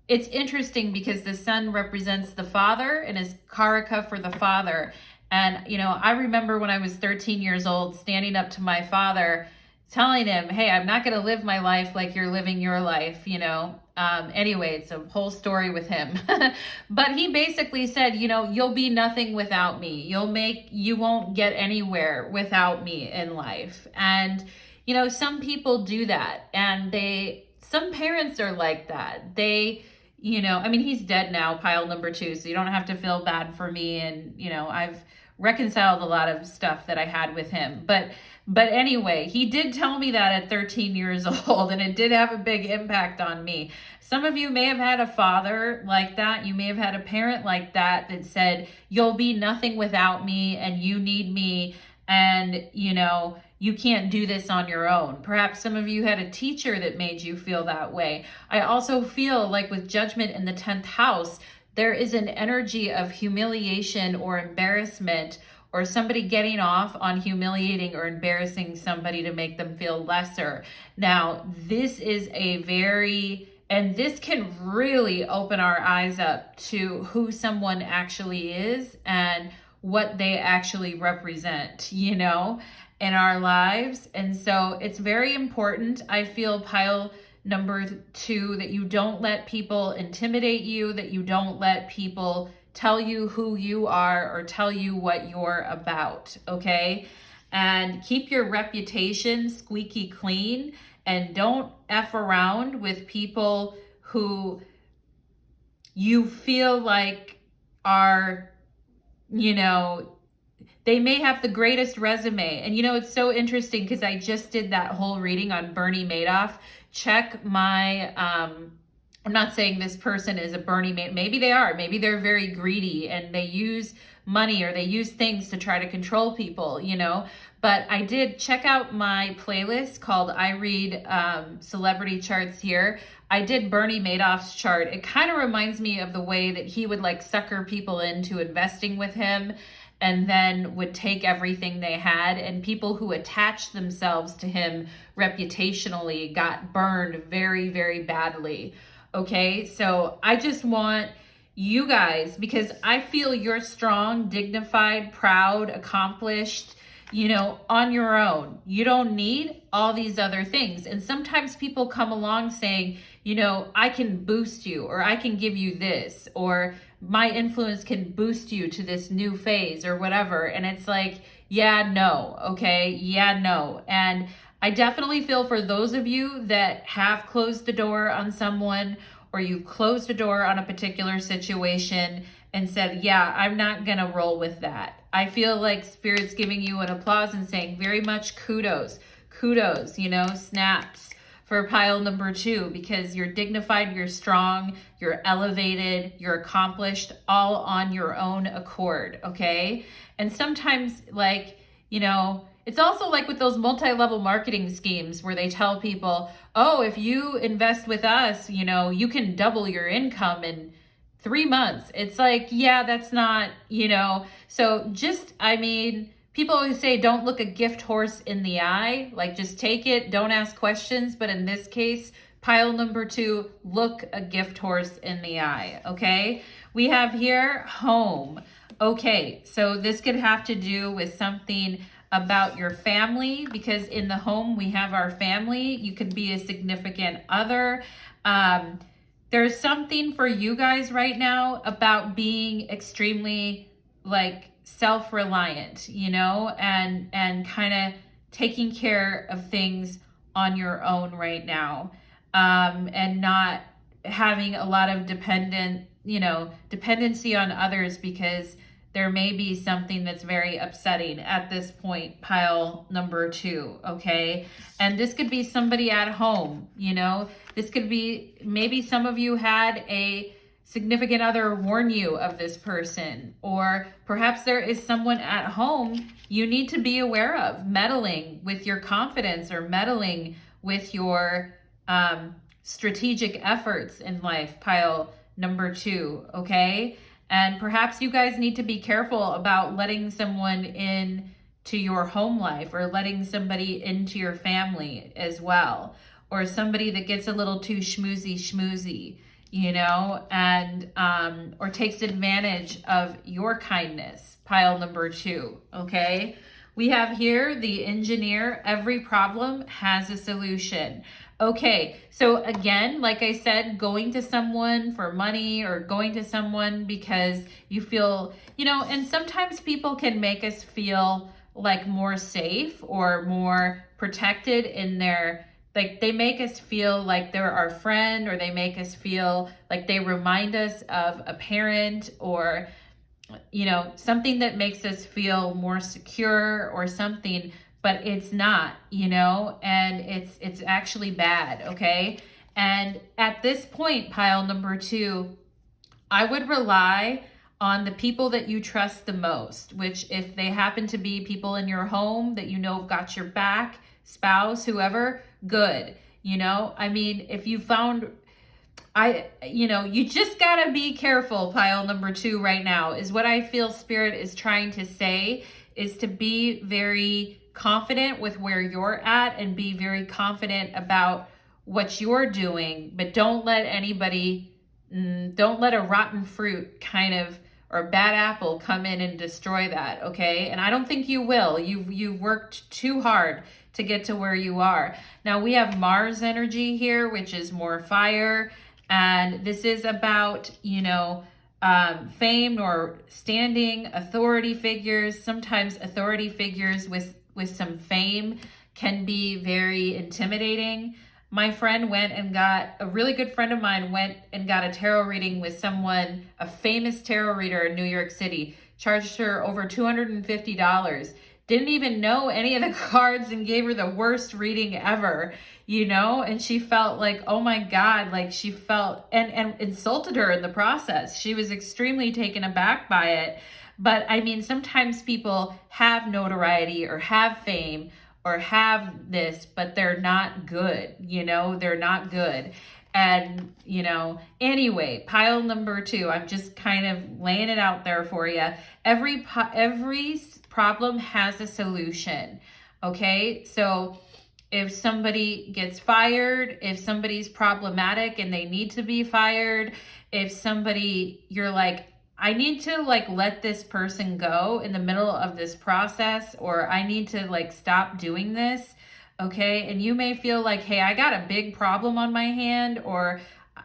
It's interesting because the sun represents the father and is Karaka for the father. And, you know, I remember when I was 13 years old, standing up to my father, telling him, hey, I'm not going to live my life like you're living your life, you know. Anyway, it's a whole story with him. But he basically said, you know, you'll be nothing without me. You won't get anywhere without me in life. And, you know, some people do that. And some parents are like that. You know, I mean, he's dead now, pile number 2, so you don't have to feel bad for me. And, you know, I've reconciled a lot of stuff that I had with him. But anyway, he did tell me that at 13 years old, and it did have a big impact on me. Some of you may have had a father like that. You may have had a parent like that said, you'll be nothing without me and you need me. And, you know, you can't do this on your own. Perhaps some of you had a teacher that made you feel that way. I also feel like with judgment in the 10th house, there is an energy of humiliation or embarrassment, or somebody getting off on humiliating or embarrassing somebody to make them feel lesser. Now, this is and this can really open our eyes up to who someone actually is and what they actually represent, you know, in our lives. And so it's very important, I feel, pile number 2, that you don't let people intimidate you, that you don't let people tell you who you are or tell you what you're about, okay? And keep your reputation squeaky clean, and don't F around with people who you feel like are, you know, they may have the greatest resume. And it's so interesting because I just did that whole reading on Bernie Madoff. Check my, I'm not saying this person is a Bernie Madoff. Maybe they are. Maybe they're very greedy and they use money or they use things to try to control people, But I did check out my playlist called I Read Celebrity Charts Here. I did Bernie Madoff's chart. It kind of reminds me of the way that he would like sucker people into investing with him and then would take everything they had. And people who attached themselves to him reputationally got burned very, very badly. Okay, so I just want you guys, because I feel you're strong, dignified, proud, accomplished, on your own. You don't need all these other things. And sometimes people come along saying, I can boost you, or I can give you this, or my influence can boost you to this new phase or whatever. And it's like, yeah, no, okay? Yeah, no. And I definitely feel for those of you that have closed the door on someone, or you closed the door on a particular situation and said, yeah, I'm not gonna roll with that. I feel like Spirit's giving you an applause and saying very much kudos, snaps for pile number 2, because you're dignified, you're strong, you're elevated, you're accomplished, all on your own accord, okay? And sometimes, it's also like with those multi-level marketing schemes where they tell people, oh, if you invest with us, you can double your income in 3 months. It's like, yeah, that's not, so people always say, don't look a gift horse in the eye. Like, just take it, don't ask questions. But in this case, pile number 2, look a gift horse in the eye, okay? We have here home. Okay, so this could have to do with something about your family, because in the home we have our family. You could be a significant other. There's something for you guys right now about being extremely self-reliant, and kind of taking care of things on your own right now, and not having a lot of dependency on others, because there may be something that's very upsetting at this point, pile number 2, okay? And this could be somebody at home, This could be, maybe some of you had a significant other warn you of this person, or perhaps there is someone at home you need to be aware of, meddling with your confidence or meddling with your strategic efforts in life, pile number 2, okay? And perhaps you guys need to be careful about letting someone in to your home life, or letting somebody into your family as well, or somebody that gets a little too schmoozy, and or takes advantage of your kindness, pile number 2, okay? We have here the engineer. Every problem has a solution. Okay, so again, like I said, going to someone for money, or going to someone because you feel, and sometimes people can make us feel like more safe or more protected in their, they make us feel like they're our friend, or they make us feel like they remind us of a parent, or, something that makes us feel more secure or something. But it's not, and it's actually bad, okay? And at this point, pile number 2, I would rely on the people that you trust the most, which, if they happen to be people in your home that have got your back, spouse, whoever, good. If you found, you just gotta be careful, pile number 2 right now, is what I feel Spirit is trying to say, is to be very confident with where you're at and be very confident about what you're doing, but don't let a rotten fruit or a bad apple come in and destroy that, okay? And I don't think you will. You've worked too hard to get to where you are. Now we have Mars energy here, which is more fire, and this is about, fame or standing, authority figures. Sometimes authority figures with some fame can be very intimidating. My friend went and got, a really good friend of mine went and got a tarot reading with someone, a famous tarot reader in New York City, charged her over $250. Didn't even know any of the cards and gave her the worst reading ever, you know? And she felt like, oh my God, like she felt, and insulted her in the process. She was extremely taken aback by it. But I mean, sometimes people have notoriety or have fame or have this, but they're not good, you know, they're not good. And, you know, anyway, pile number 2, I'm just kind of laying it out there for you. Every problem has a solution, okay? So if somebody gets fired, if somebody's problematic and they need to be fired, if somebody, you're like, I need to like let this person go in the middle of this process, or I need to like stop doing this, okay? And you may feel like, hey, I got a big problem on my hand, or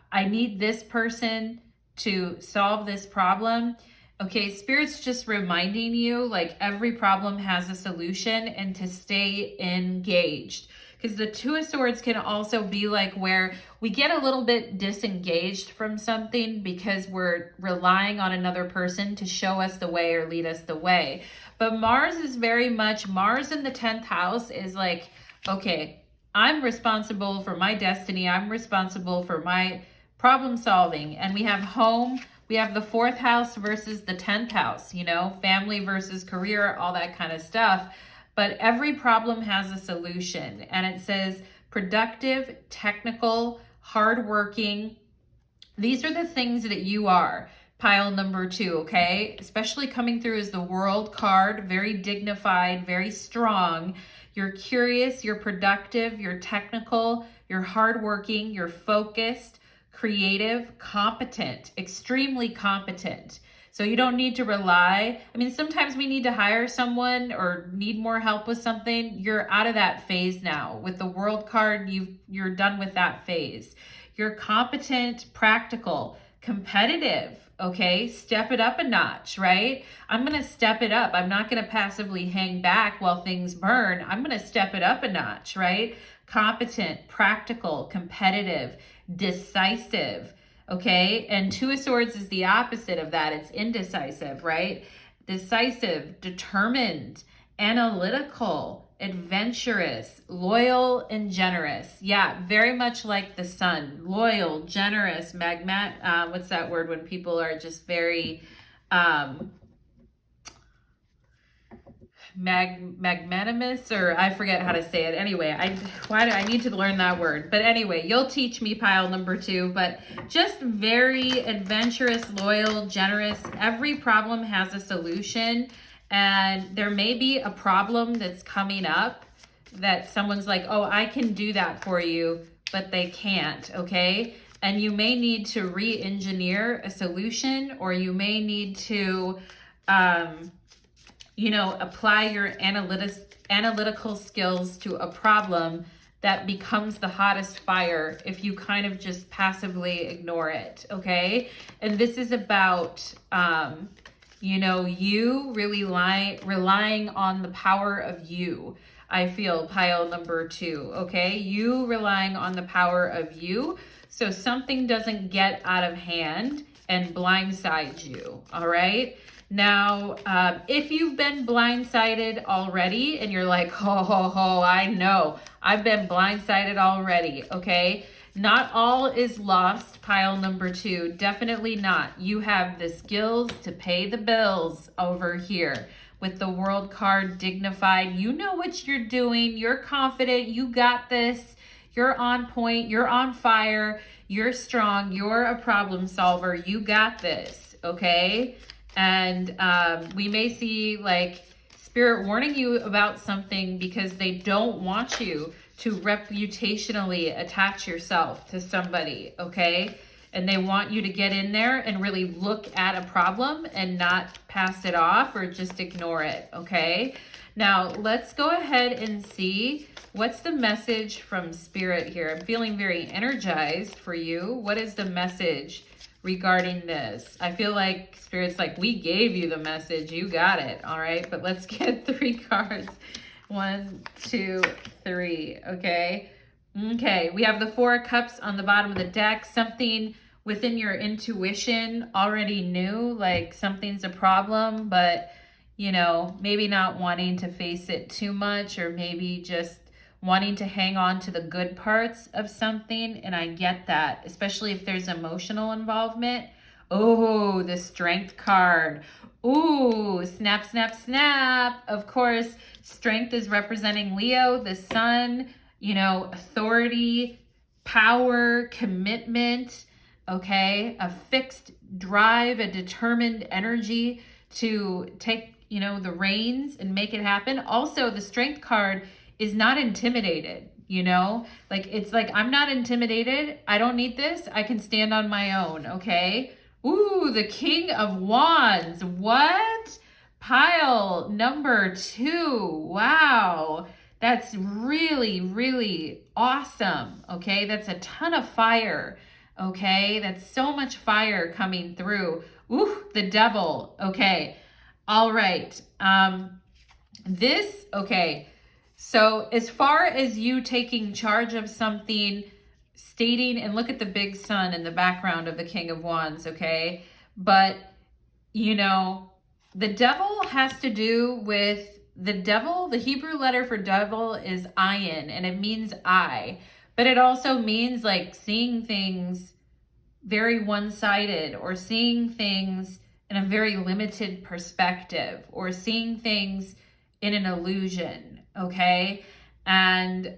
I need this person to solve this problem. Okay, Spirit's just reminding you like every problem has a solution and to stay engaged. Because the 2 of Swords can also be like where we get a little bit disengaged from something because we're relying on another person to show us the way or lead us the way. But Mars is very much, Mars in the 10th house is like, okay, I'm responsible for my destiny. I'm responsible for my problem solving. And we have home, we have the 4th house versus the 10th house, you know, family versus career, all that kind of stuff. But every problem has a solution. And it says productive, technical, hardworking. These are the things that you are. Pile number 2, okay? Especially coming through as the World card, very dignified, very strong. You're curious, you're productive, you're technical, you're hardworking, you're focused, creative, competent, extremely competent. So you don't need to rely. I mean, sometimes we need to hire someone or need more help with something. You're out of that phase now. With the World card, you're done with that phase. You're competent, practical, competitive, okay? Step it up a notch, right? I'm going to step it up. I'm not going to passively hang back while things burn. I'm going to step it up a notch, right? Competent, practical, competitive, decisive, okay? And 2 of Swords is the opposite of that. It's indecisive, right? Decisive, determined, analytical, adventurous, loyal, and generous. Yeah, very much like the Sun. Loyal, generous, what's that word when people are just very magnanimous, or I forget how to say it. Anyway, I need to learn that word. But anyway, you'll teach me, pile number 2. But just very adventurous, loyal, generous. Every problem has a solution. And there may be a problem that's coming up that someone's like, oh, I can do that for you, but they can't, okay? And you may need to re-engineer a solution, or you may need to you know, apply your analytical skills to a problem that becomes the hottest fire if you kind of just passively ignore it, okay? And this is about, you know, you really relying on the power of you. I feel pile number 2, okay? You relying on the power of you so something doesn't get out of hand and blindside you, all right? Now, if you've been blindsided already and you're like, ho, I know, I've been blindsided already, okay? Not all is lost, pile number 2. Definitely not. You have the skills to pay the bills over here. With the World card, dignified, you know what you're doing. You're confident. You got this. You're on point. You're on fire. You're strong. You're a problem solver. You got this, okay? And we may see like Spirit warning you about something because they don't want you to reputationally attach yourself to somebody, okay? And they want you to get in there and really look at a problem and not pass it off or just ignore it, okay? Now, let's go ahead and see what's the message from Spirit here. I'm feeling very energized for you. What is the message regarding this? I feel like Spirit's like, we gave you the message, you got it, all right? But let's get 3 cards. 1, 2, 3, okay? Okay, we have the Four of Cups on the bottom of the deck. Something within your intuition already knew, like something's a problem, but you know, maybe not wanting to face it too much, or maybe just wanting to hang on to the good parts of something. And I get that, especially if there's emotional involvement. Oh, the Strength card. Ooh, snap, snap, snap. Of course, Strength is representing Leo, the sun, you know, authority, power, commitment, okay? A fixed drive, a determined energy to take, you know, the reins and make it happen. Also, the Strength card is not intimidated, you know? Like, it's like, I'm not intimidated. I don't need this. I can stand on my own, okay? Ooh, the King of Wands. What? Pile number 2. Wow. That's really, really awesome. Okay. That's a ton of fire. Okay. That's so much fire coming through. Ooh, the Devil. Okay. All right. Okay. So as far as you taking charge of something, stating, and look at the big sun in the background of the King of Wands, okay? But, you know, the devil has to do with the devil. The Hebrew letter for devil is ayin, and it means eye. But it also means like seeing things very one-sided, or seeing things in a very limited perspective, or seeing things in an illusion, okay? And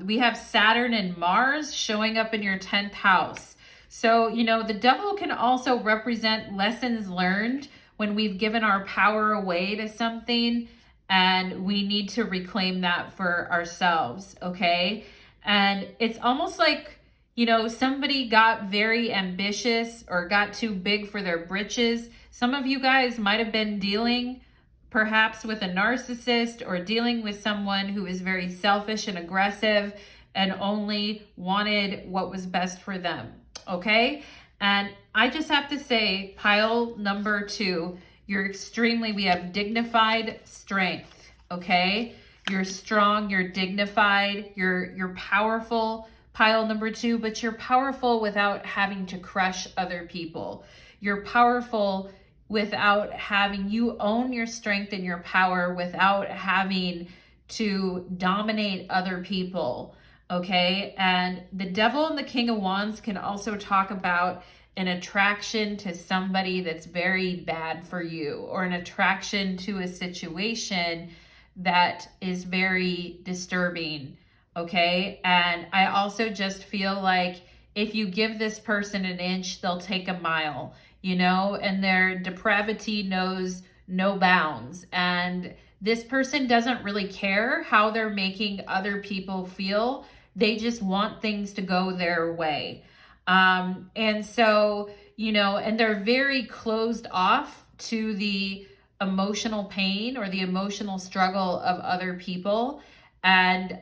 we have Saturn and Mars showing up in your 10th house. So, you know, the devil can also represent lessons learned when we've given our power away to something, and we need to reclaim that for ourselves, okay? And it's almost like, you know, somebody got very ambitious or got too big for their britches. Some of you guys might have been dealing perhaps with a narcissist, or dealing with someone who is very selfish and aggressive and only wanted what was best for them, okay? And I just have to say, pile number 2, we have dignified strength, okay? You're strong, you're dignified, you're powerful, pile number 2, but you're powerful without having to crush other people. You're powerful without having, you own your strength and your power without having to dominate other people, okay? And the Devil and the King of Wands can also talk about an attraction to somebody that's very bad for you, or an attraction to a situation that is very disturbing, okay? And I also just feel like if you give this person an inch, they'll take a mile, you know, and their depravity knows no bounds. And this person doesn't really care how they're making other people feel. They just want things to go their way. And so, you know, and they're very closed off to the emotional pain or the emotional struggle of other people. And,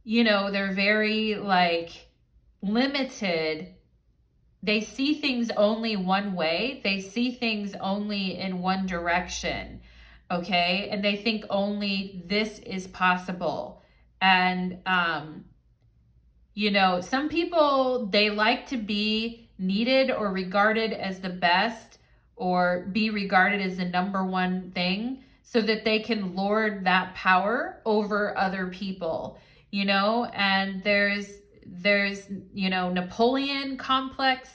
you know, they're very like limited. They see things only one way. They see things only in one direction, okay? And they think only this is possible. And, you know, some people, they like to be needed or regarded as the best, or be regarded as the number one thing, so that they can lord that power over other people, you know? And there's, you know, Napoleon complex,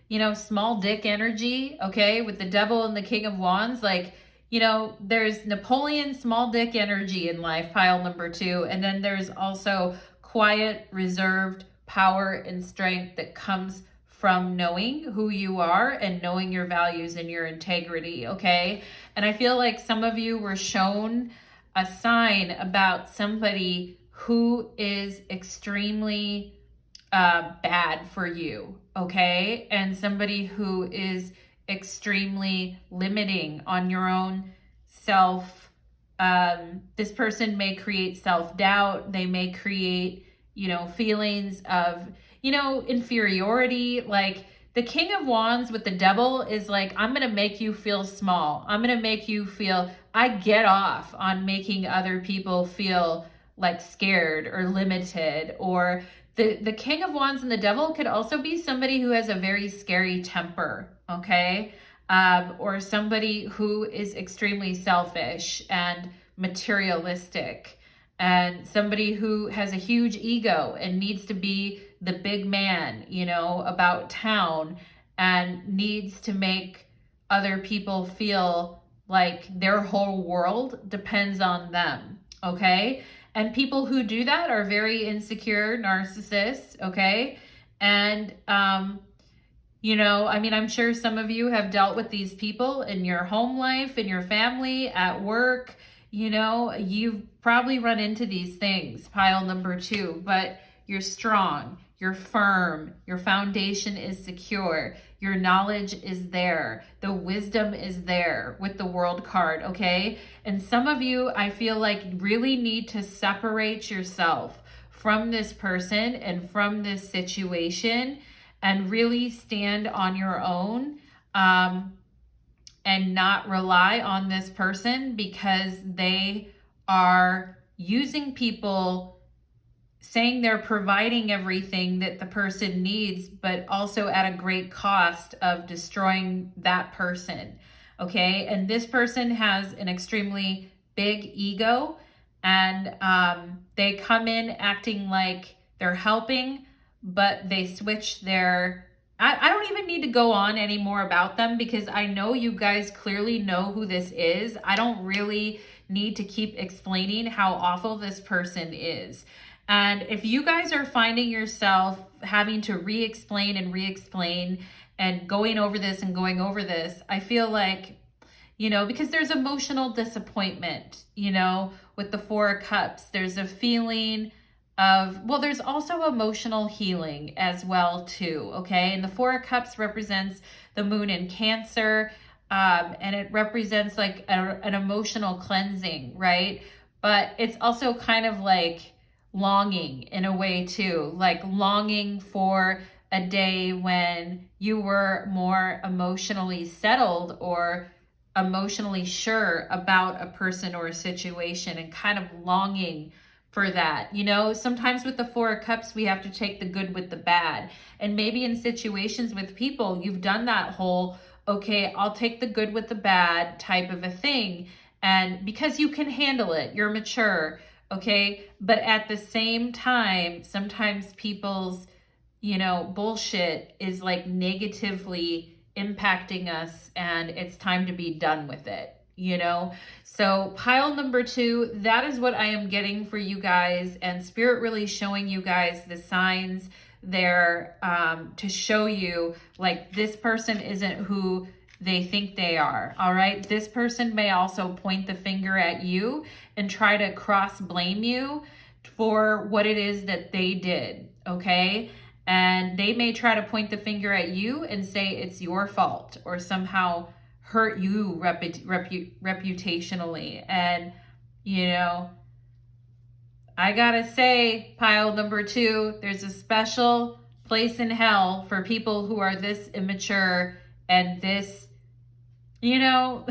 you know, small dick energy, okay, with the Devil and the King of Wands. Like, you know, there's Napoleon small dick energy in life, pile number 2. And then there's also quiet, reserved power and strength that comes from knowing who you are and knowing your values and your integrity, okay? And I feel like some of you were shown a sign about somebody who is extremely bad for you, okay? And somebody who is extremely limiting on your own self. This person may create self-doubt. They may create, you know, feelings of, you know, inferiority. Like the King of Wands with the Devil is like, I'm going to make you feel small. I'm going to make you feel, I get off on making other people feel like scared or limited. Or the King of Wands and the Devil could also be somebody who has a very scary temper, okay? Or somebody who is extremely selfish and materialistic, and somebody who has a huge ego and needs to be the big man, you know, about town, and needs to make other people feel like their whole world depends on them, okay? And people who do that are very insecure narcissists, okay? And, you know, I mean, I'm sure some of you have dealt with these people in your home life, in your family, at work. You know, you've probably run into these things, pile number 2, but you're strong, you're firm, your foundation is secure, your knowledge is there, the wisdom is there with the World card, okay? And some of you, I feel like, really need to separate yourself from this person and from this situation, and really stand on your own, and not rely on this person, because they are using people, saying they're providing everything that the person needs, but also at a great cost of destroying that person, okay? And this person has an extremely big ego, and they come in acting like they're helping, but they switch their... I don't even need to go on anymore about them, because I know you guys clearly know who this is. I don't really need to keep explaining how awful this person is. And if you guys are finding yourself having to re-explain and going over this and going over this, I feel like, you know, because there's emotional disappointment, you know, with the 4 of Cups. There's a feeling of, well, there's also emotional healing as well too, okay? And the 4 of Cups represents the moon in Cancer, and it represents like an emotional cleansing, right? But it's also kind of like longing in a way too, like longing for a day when you were more emotionally settled or emotionally sure about a person or a situation, and kind of longing for that. You know, sometimes with the 4 of Cups, we have to take the good with the bad. And maybe in situations with people, you've done that whole, okay, I'll take the good with the bad type of a thing. And because you can handle it, you're mature, okay? But at the same time, sometimes people's, you know, bullshit is like negatively impacting us, and it's time to be done with it, you know? So pile number 2, that is what I am getting for you guys, and Spirit really showing you guys the signs there, to show you like this person isn't who they think they are, all right? This person may also point the finger at you and try to cross blame you for what it is that they did, okay? And they may try to point the finger at you and say it's your fault, or somehow hurt you reputationally. And, you know, I gotta say, pile number 2, there's a special place in hell for people who are this immature and this, you know,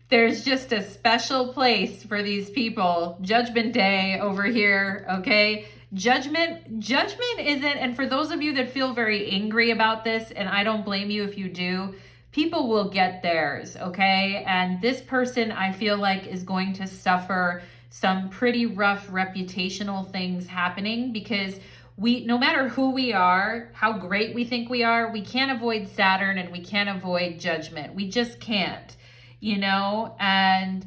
there's just a special place for these people. Judgment Day over here, okay? Judgment isn't, and for those of you that feel very angry about this, and I don't blame you if you do, people will get theirs, okay? And this person, I feel like, is going to suffer some pretty rough reputational things happening, because we, no matter who we are, how great we think we are, we can't avoid Saturn and we can't avoid judgment. We just can't, you know? And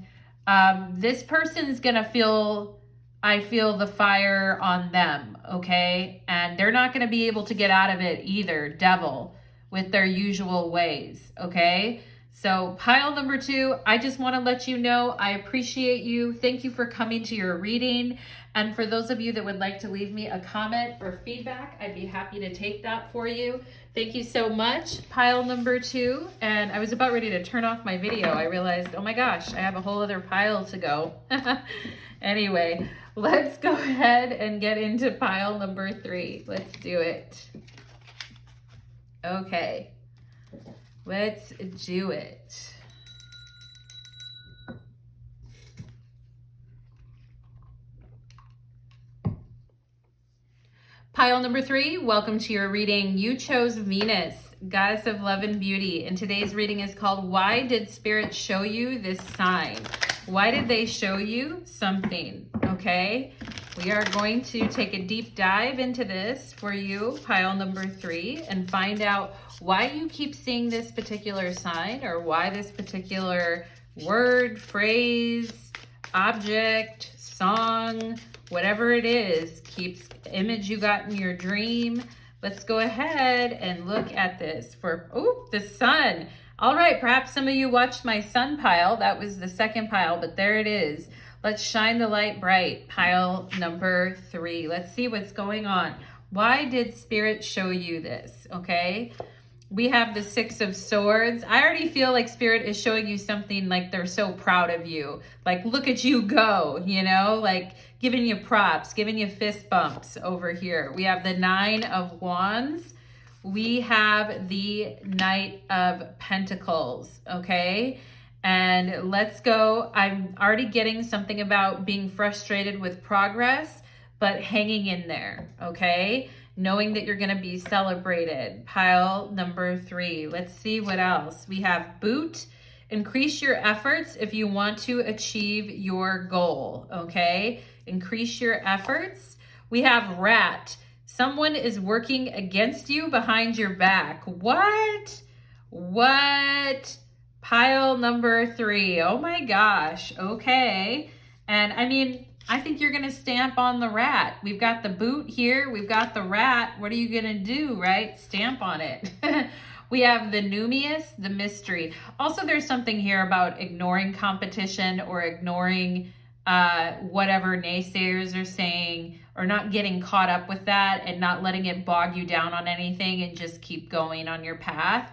this person's gonna feel, I feel the fire on them, okay? And they're not gonna be able to get out of it either, Devil, with their usual ways, okay? So pile number 2, I just want to let you know I appreciate you. Thank you for coming to your reading. And for those of you that would like to leave me a comment or feedback, I'd be happy to take that for you. Thank you so much, pile number 2. And I was about ready to turn off my video. I realized, oh my gosh, I have a whole other pile to go. Anyway, let's go ahead and get into pile number 3. Let's do it. Okay. Let's do it. Pile number 3, welcome to your reading. You chose Venus, goddess of love and beauty. And today's reading is called, Why Did Spirit Show You This Sign? Why did they show you something? Okay, we are going to take a deep dive into this for you, pile number 3, and find out why you keep seeing this particular sign, or why this particular word, phrase, object, song, whatever it is, keeps image you got in your dream. Let's go ahead and look at this for, the sun. All right, perhaps some of you watched my sun pile. That was the second pile, but there it is. Let's shine the light bright, pile number 3. Let's see what's going on. Why did Spirit show you this, okay? We have the 6 of Swords. I already feel like Spirit is showing you something like they're so proud of you. Like, look at you go, you know, like giving you props, giving you fist bumps over here. We have the 9 of Wands. We have the Knight of Pentacles, okay? And let's go. I'm already getting something about being frustrated with progress, but hanging in there, okay? Knowing that you're going to be celebrated. Pile number 3. Let's see what else. We have Boot. Increase your efforts if you want to achieve your goal, okay? Increase your efforts. We have Rat. Someone is working against you behind your back. What? What? Pile number 3. Oh my gosh. Okay. And I mean, I think you're going to stamp on the rat. We've got the boot here. We've got the rat. What are you going to do, right? Stamp on it. We have the Numius, the mystery. Also, there's something here about ignoring competition or ignoring whatever naysayers are saying, or not getting caught up with that and not letting it bog you down on anything and just keep going on your path.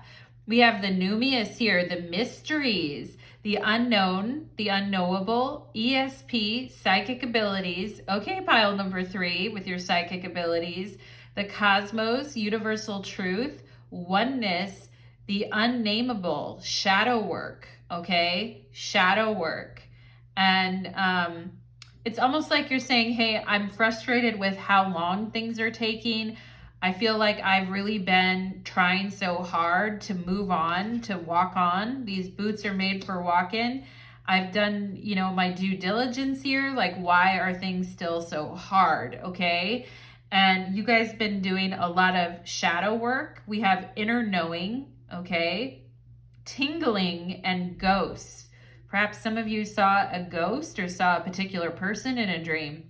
We have the Numius here, the mysteries, the unknown, the unknowable, ESP, psychic abilities. Okay, pile number 3 with your psychic abilities. The cosmos, universal truth, oneness, the unnameable, shadow work. Okay, shadow work. And it's almost like you're saying, hey, I'm frustrated with how long things are taking. I feel like I've really been trying so hard to move on, to walk on. These boots are made for walking. I've done, you know, my due diligence here. Like, why are things still so hard? Okay. And you guys been doing a lot of shadow work. We have inner knowing. Okay. Tingling and ghosts. Perhaps some of you saw a ghost or saw a particular person in a dream.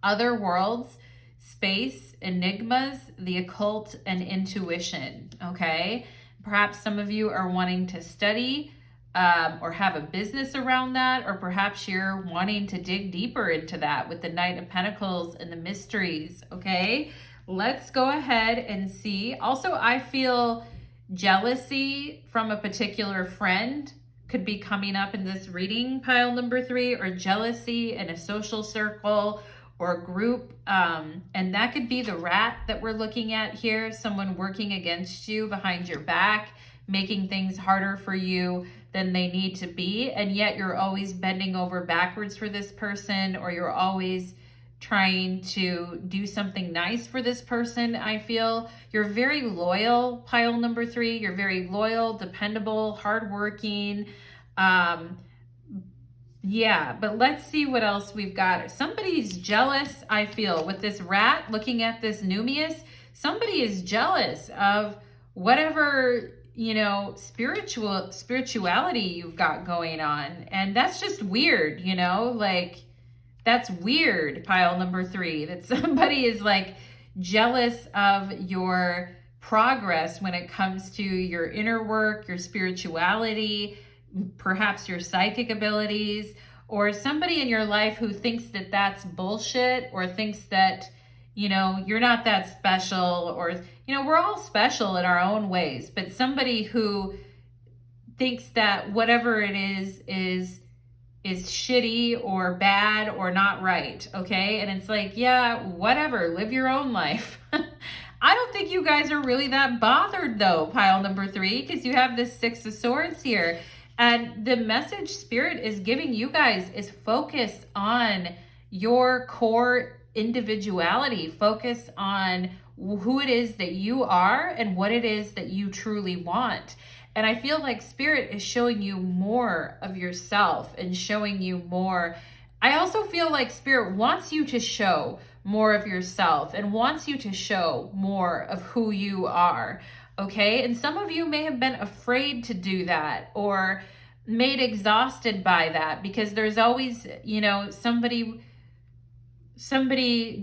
Other worlds, space, enigmas, the occult, and intuition, okay? Perhaps some of you are wanting to study or have a business around that, or perhaps you're wanting to dig deeper into that with the Knight of Pentacles and the mysteries, okay? Let's go ahead and see. Also, I feel jealousy from a particular friend could be coming up in this reading, pile number 3, or jealousy in a social circle or group, and that could be the rat that we're looking at here, someone working against you behind your back, making things harder for you than they need to be, and yet you're always bending over backwards for this person, or you're always trying to do something nice for this person. I feel you're very loyal, pile number 3. You're very loyal, dependable, hardworking. Yeah, but let's see what else we've got. Somebody's jealous, I feel, with this rat looking at this Numius. Somebody is jealous of whatever, you know, spirituality you've got going on. And that's just weird, you know, like, that's weird, pile number 3, that somebody is like jealous of your progress when it comes to your inner work, your spirituality, perhaps your psychic abilities, or somebody in your life who thinks that that's bullshit, or thinks that, you know, you're not that special, or, you know, we're all special in our own ways, but somebody who thinks that whatever it is shitty or bad or not right, okay? And it's like, yeah, whatever, live your own life. I don't think you guys are really that bothered though, pile number 3, because you have this 6 of Swords here. And the message Spirit is giving you guys is focus on your core individuality. Focus on who it is that you are and what it is that you truly want. And I feel like Spirit is showing you more of yourself and showing you more. I also feel like Spirit wants you to show more of yourself and wants you to show more of who you are. Okay. And some of you may have been afraid to do that or made exhausted by that, because there's always, you know, somebody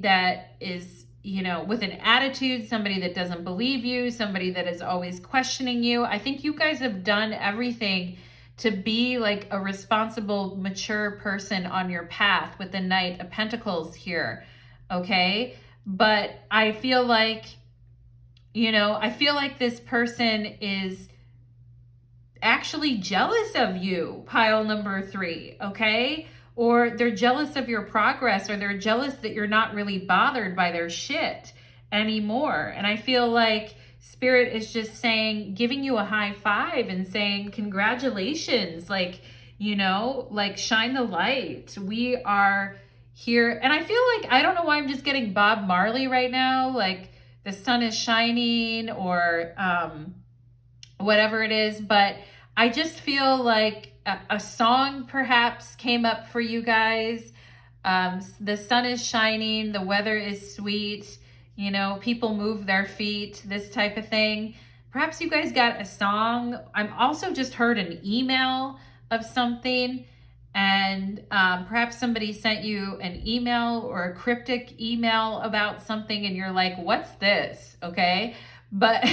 that is, you know, with an attitude, somebody that doesn't believe you, somebody that is always questioning you. I think you guys have done everything to be like a responsible, mature person on your path with the Knight of Pentacles here. Okay. But I feel like, you know, I feel like this person is actually jealous of you, pile number 3, okay? Or they're jealous of your progress, or they're jealous that you're not really bothered by their shit anymore. And I feel like Spirit is just saying, giving you a high five and saying, congratulations, like, you know, like shine the light. We are here. And I feel like, I don't know why I'm just getting Bob Marley right now, like the sun is shining, or whatever it is, but I just feel like a song perhaps came up for you guys. The sun is shining, the weather is sweet, you know, people move their feet, this type of thing. Perhaps you guys got a song. I'm also just heard an email of something, and perhaps somebody sent you an email or a cryptic email about something, and you're like, what's this? Okay. But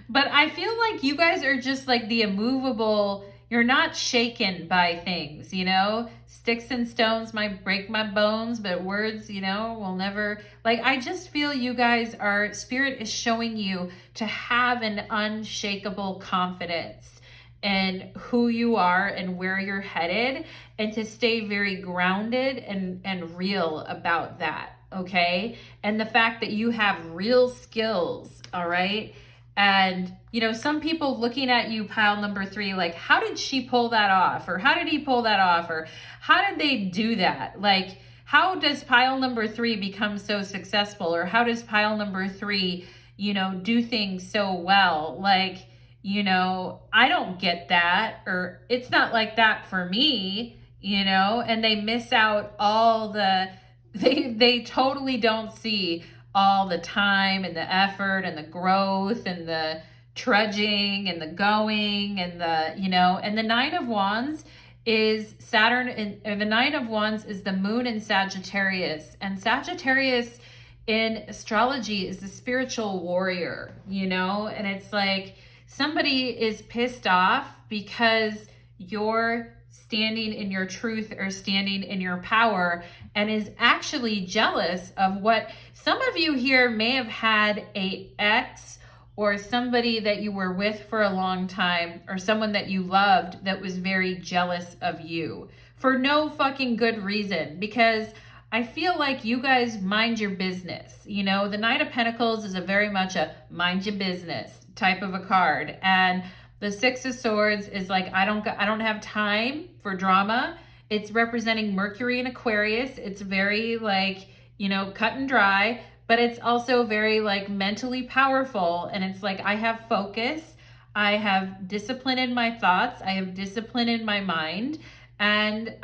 but I feel like you guys are just like the immovable. You're not shaken by things, you know. Sticks and stones might break my bones, but words, you know, will never. Like, I just feel you guys are, Spirit is showing you to have an unshakable confidence in who you are and where you're headed, and to stay very grounded and real about that. Okay. And the fact that you have real skills. All right. And, you know, some people looking at you, pile number 3, like, how did she pull that off? Or how did he pull that off? Or how did they do that? Like, how does pile number 3 become so successful? Or how does pile number 3, you know, do things so well? Like, you know, I don't get that, or it's not like that for me, you know, and they miss out all the, they totally don't see all the time and the effort and the growth and the trudging and the going and the, you know, and the 9 of Wands is Saturn, or the 9 of Wands is the moon in Sagittarius. And Sagittarius in astrology is the spiritual warrior, you know, and it's like somebody is pissed off because you're standing in your truth or standing in your power, and is actually jealous of what some of you here may have had a ex or somebody that you were with for a long time, or someone that you loved that was very jealous of you for no fucking good reason, because I feel like you guys mind your business. You know, the Knight of Pentacles is a very much a mind your business type of a card, and the 6 of Swords is like, I don't have time for drama. It's representing Mercury and Aquarius. It's very like, you know, cut and dry, but it's also very like mentally powerful. And it's like, I have focus. I have discipline in my thoughts. I have discipline in my mind. And,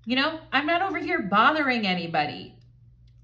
you know, I'm not over here bothering anybody.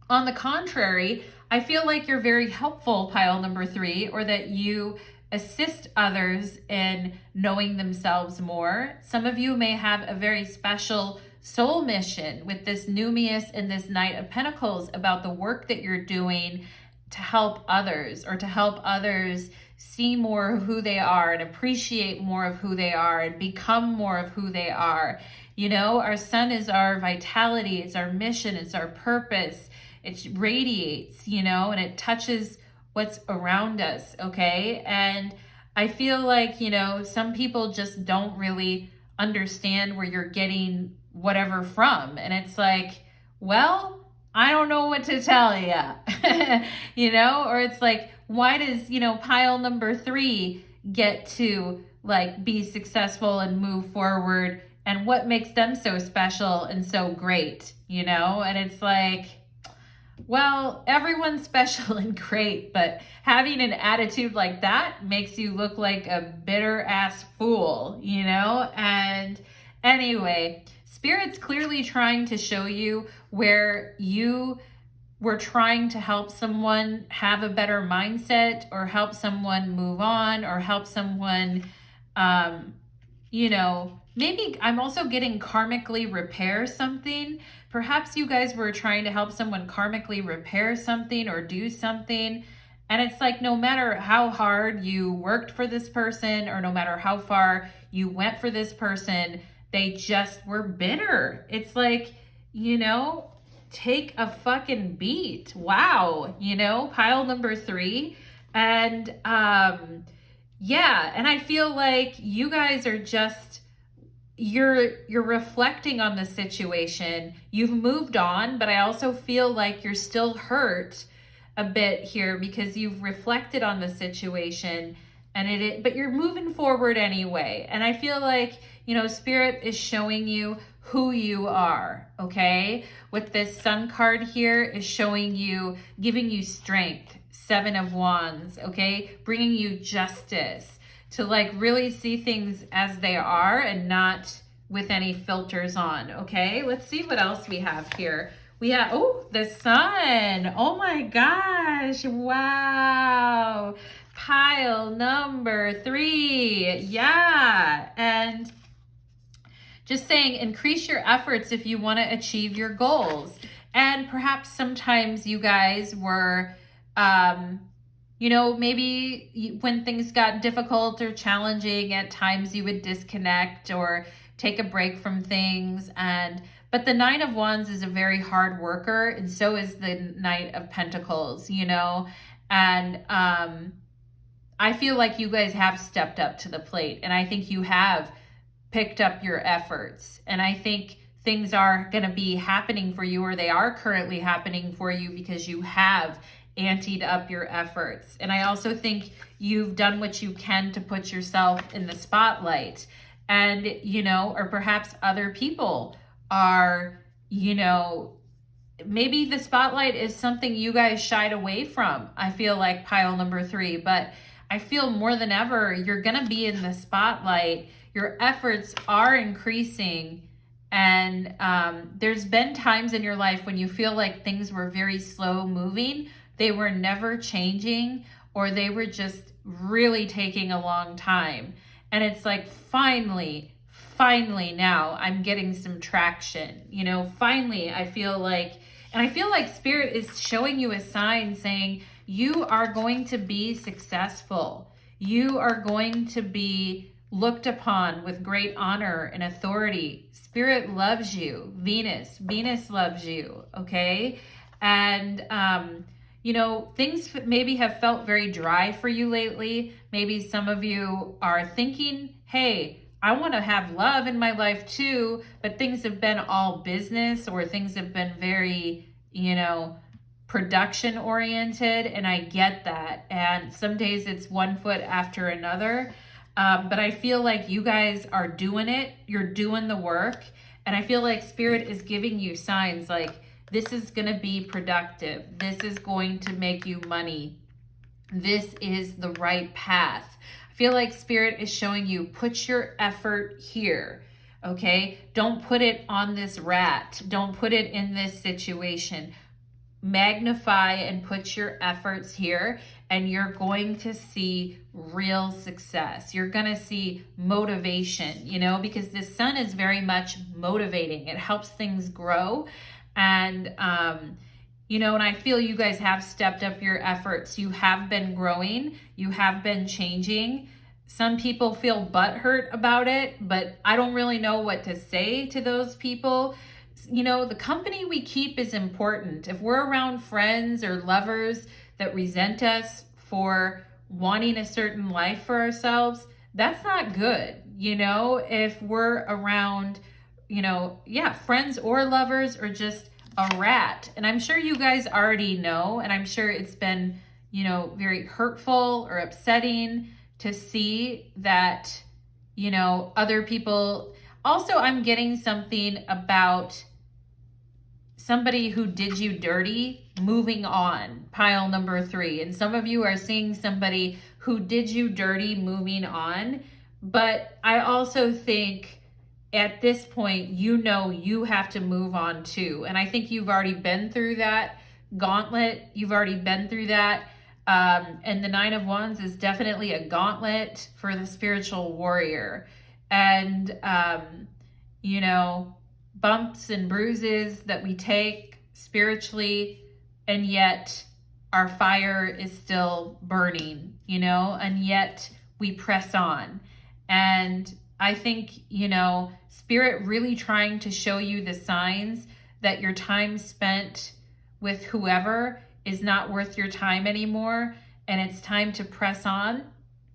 On the contrary, I feel like you're very helpful, pile number 3, or that you assist others in knowing themselves more. Some of you may have a very special soul mission with this Numius and this Knight of Pentacles about the work that you're doing to help others, or to help others see more of who they are and appreciate more of who they are and become more of who they are. You know, our sun is our vitality, it's our mission, it's our purpose. It radiates, you know, and it touches what's around us, okay? And I feel like, you know, some people just don't really understand where you're getting whatever from. And it's like, well, I don't know what to tell you, you know? Or it's like, why does, you know, pile number 3 get to like be successful and move forward? And what makes them so special and so great, you know? And it's like, Well, everyone's special and great, but having an attitude like that makes you look like a bitter ass fool, you know? And anyway, Spirit's clearly trying to show you where you were trying to help someone have a better mindset, or help someone move on, or help someone, um, maybe I'm also getting karmically repair something. Perhaps you guys were trying to help someone karmically repair something or do something. And it's like, no matter how hard you worked for this person, or no matter how far you went for this person, they just were bitter. It's like, take a fucking beat. Wow. Pile number 3. And, yeah, and I feel like you guys are just, you're reflecting on the situation. You've moved on, but I also feel like you're still hurt a bit here because you've reflected on the situation, and but you're moving forward anyway. And I feel like, Spirit is showing you who you are, okay? With this Sun card here is showing you, giving you strength. 7 of Wands, okay? Bringing you justice to like really see things as they are and not with any filters on, okay? Let's see what else we have here. We have, oh, the Sun. Oh my gosh, wow. Pile number 3, yeah. And just saying, increase your efforts if you want to achieve your goals. And perhaps sometimes you guys were, maybe when things got difficult or challenging, at times you would disconnect or take a break from things. But the 9 of Wands is a very hard worker, and so is the Knight of Pentacles, and I feel like you guys have stepped up to the plate, and I think you have picked up your efforts, and I think things are going to be happening for you, or they are currently happening for you, because you have anteed up your efforts. And I also think you've done what you can to put yourself in the spotlight, and or perhaps other people are, maybe the spotlight is something you guys shied away from. I feel like pile number 3, but I feel more than ever you're going to be in the spotlight. Your efforts are increasing, and there's been times in your life when you feel like things were very slow moving. They were never changing, or they were just really taking a long time. And it's like, finally now I'm getting some traction. Finally I feel like, and I feel like Spirit is showing you a sign saying you are going to be successful. You are going to be looked upon with great honor and authority. Spirit loves you. Venus loves you, okay? And, things maybe have felt very dry for you lately. Maybe some of you are thinking, hey, I want to have love in my life too, but things have been all business, or things have been very, production oriented, and I get that. And some days it's one foot after another. But I feel like you guys are doing it. You're doing the work. And I feel like Spirit is giving you signs like, this is going to be productive. This is going to make you money. This is the right path. I feel like Spirit is showing you, put your effort here. Okay? Don't put it on this rat. Don't put it in this situation. Magnify and put your efforts here, and you're going to see real success. You're going to see motivation, because the Sun is very much motivating. It helps things grow. And, and I feel you guys have stepped up your efforts. You have been growing. You have been changing. Some people feel butthurt about it, but I don't really know what to say to those people. The company we keep is important. If we're around friends or lovers that resent us for wanting a certain life for ourselves, that's not good. If we're around, friends or lovers, or just a rat. And I'm sure you guys already know, and I'm sure it's been, very hurtful or upsetting to see that, other people. Also, I'm getting something about somebody who did you dirty moving on, pile number 3. And some of you are seeing somebody who did you dirty moving on. But I also think at this point, you know you have to move on too. And I think you've already been through that gauntlet. You've already been through that. And the 9 of Wands is definitely a gauntlet for the spiritual warrior. And, you know, bumps and bruises that we take spiritually, and yet our fire is still burning, you know, and yet we press on. And I think, you know, Spirit really trying to show you the signs that your time spent with whoever is not worth your time anymore, and it's time to press on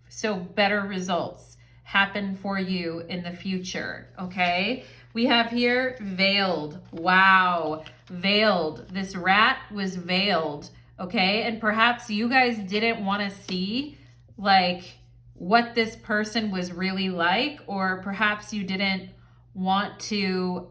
so better results happen for you in the future, okay? We have here veiled. Wow, veiled. This rat was veiled, okay? And perhaps you guys didn't want to see like what this person was really like, or perhaps you didn't want to,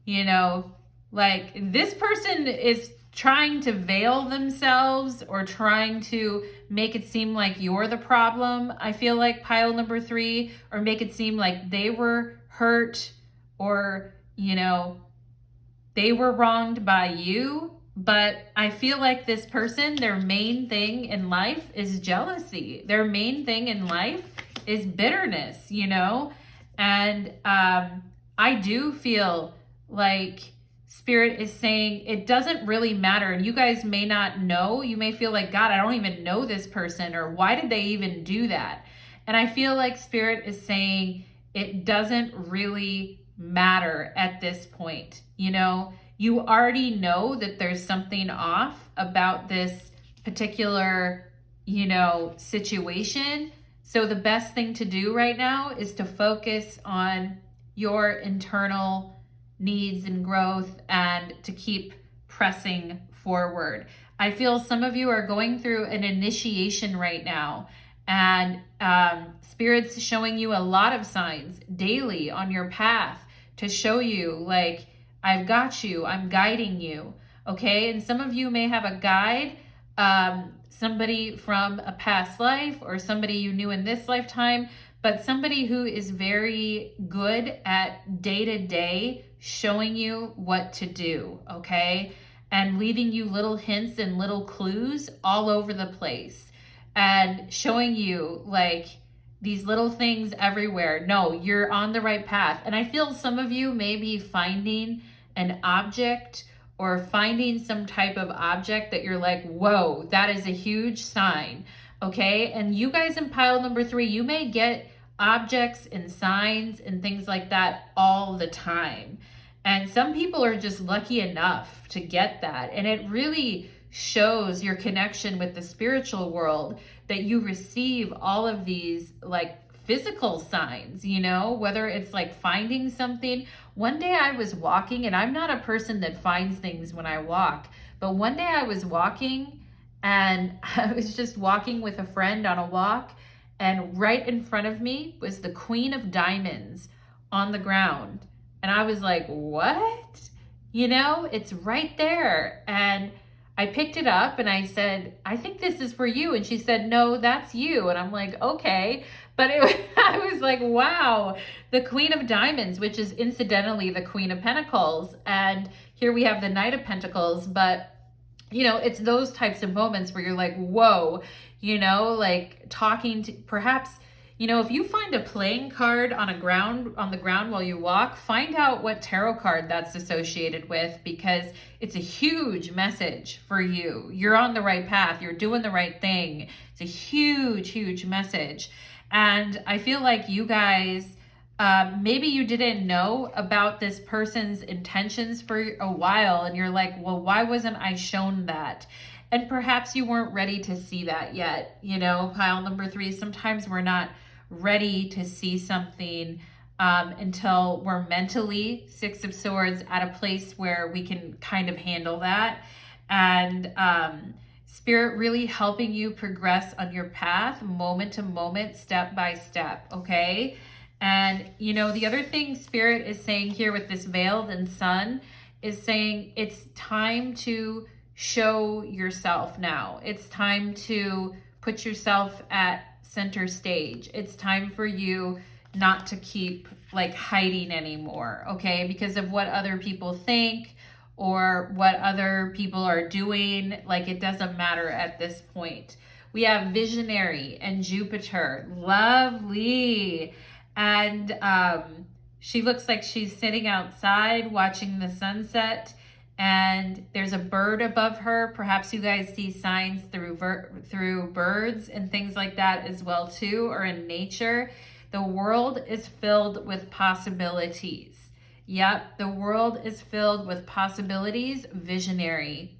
you know, like this person is trying to veil themselves or trying to make it seem like you're the problem. I feel like pile number 3, or make it seem like they were hurt, or, you know, they were wronged by you. But I feel like this person, their main thing in life is jealousy. Their main thing in life is bitterness, you know? And I do feel like Spirit is saying it doesn't really matter. And you guys may not know. You may feel like, God, I don't even know this person, or why did they even do that? And I feel like Spirit is saying it doesn't really matter at this point. You know, you already know that there's something off about this particular, you know, situation. So the best thing to do right now is to focus on your internal needs and growth, and to keep pressing forward. I feel some of you are going through an initiation right now, and Spirit's showing you a lot of signs daily on your path to show you like, I've got you, I'm guiding you, okay? And some of you may have a guide, somebody from a past life, or somebody you knew in this lifetime, but somebody who is very good at day-to-day showing you what to do, okay? And leaving you little hints and little clues all over the place, and showing you like these little things everywhere. No, you're on the right path. And I feel some of you may be finding an object, or finding some type of object that you're like, whoa, that is a huge sign, okay? And you guys in pile number 3, you may get objects and signs and things like that all the time. And some people are just lucky enough to get that. And it really shows your connection with the spiritual world that you receive all of these like physical signs, you know, whether it's like finding something. One day I was walking, and I'm not a person that finds things when I walk, but one day I was walking, and I was just walking with a friend on a walk, and right in front of me was the Queen of Diamonds on the ground. And I was like, what? You know, it's right there. And I picked it up and I said, I think this is for you. And she said, no, that's you. And I'm like, okay. But I was like, wow, the Queen of Diamonds, which is incidentally the Queen of Pentacles. And here we have the Knight of Pentacles. But, you know, it's those types of moments where you're like, whoa, you know, like talking to perhaps, you know, if you find a playing card on the ground while you walk, find out what tarot card that's associated with, because it's a huge message for you. You're on the right path. You're doing the right thing. It's a huge, huge message. And I feel like you guys, maybe you didn't know about this person's intentions for a while, and you're like, well, why wasn't I shown that? And perhaps you weren't ready to see that yet. You know, pile number 3, sometimes we're not ready to see something until we're mentally, 6 of Swords, at a place where we can kind of handle that. And Spirit really helping you progress on your path, moment to moment, step by step, okay? And, you know, the other thing Spirit is saying here with this veiled and sun is saying it's time to show yourself now. It's time to put yourself at center stage. It's time for you not to keep like hiding anymore, okay? Because of what other people think or what other people are doing, like it doesn't matter at this point. We have visionary and Jupiter, lovely. And she looks like she's sitting outside watching the sunset, and there's a bird above her. Perhaps you guys see signs through birds and things like that as well too, or in nature. The world is filled with possibilities. Yep, the world is filled with possibilities. Visionary,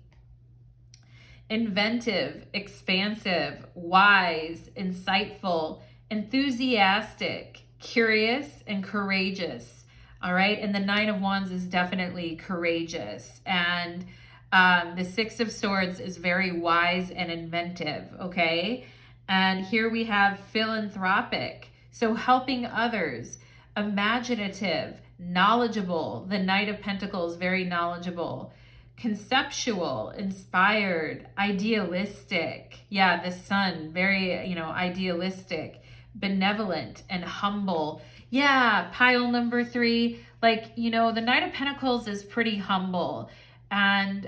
inventive, expansive, wise, insightful, enthusiastic, curious, and courageous. All right. And the Nine of Wands is definitely courageous. And the Six of Swords is very wise and inventive. Okay. And here we have philanthropic. So helping others, imaginative, knowledgeable. The Knight of Pentacles, very knowledgeable, conceptual, inspired, idealistic. Yeah. The Sun, very, you know, idealistic, benevolent, and humble. Yeah, pile number 3, like, you know, the Knight of Pentacles is pretty humble. And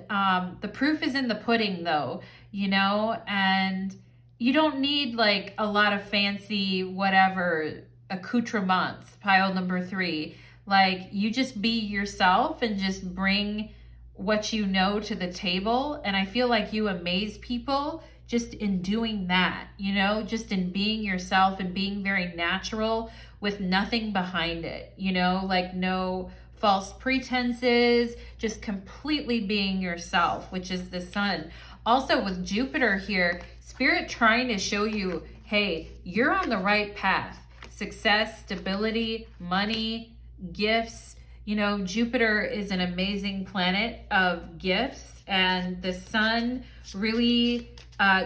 the proof is in the pudding though, you know, and you don't need like a lot of fancy whatever accoutrements, pile number 3. Like you just be yourself and just bring what you know to the table. And I feel like you amaze people just in doing that, you know, just in being yourself and being very natural with nothing behind it, you know, like no false pretenses, just completely being yourself, which is the Sun. Also with Jupiter here, Spirit trying to show you, hey, you're on the right path. Success, stability, money, gifts. You know, Jupiter is an amazing planet of gifts, and the Sun really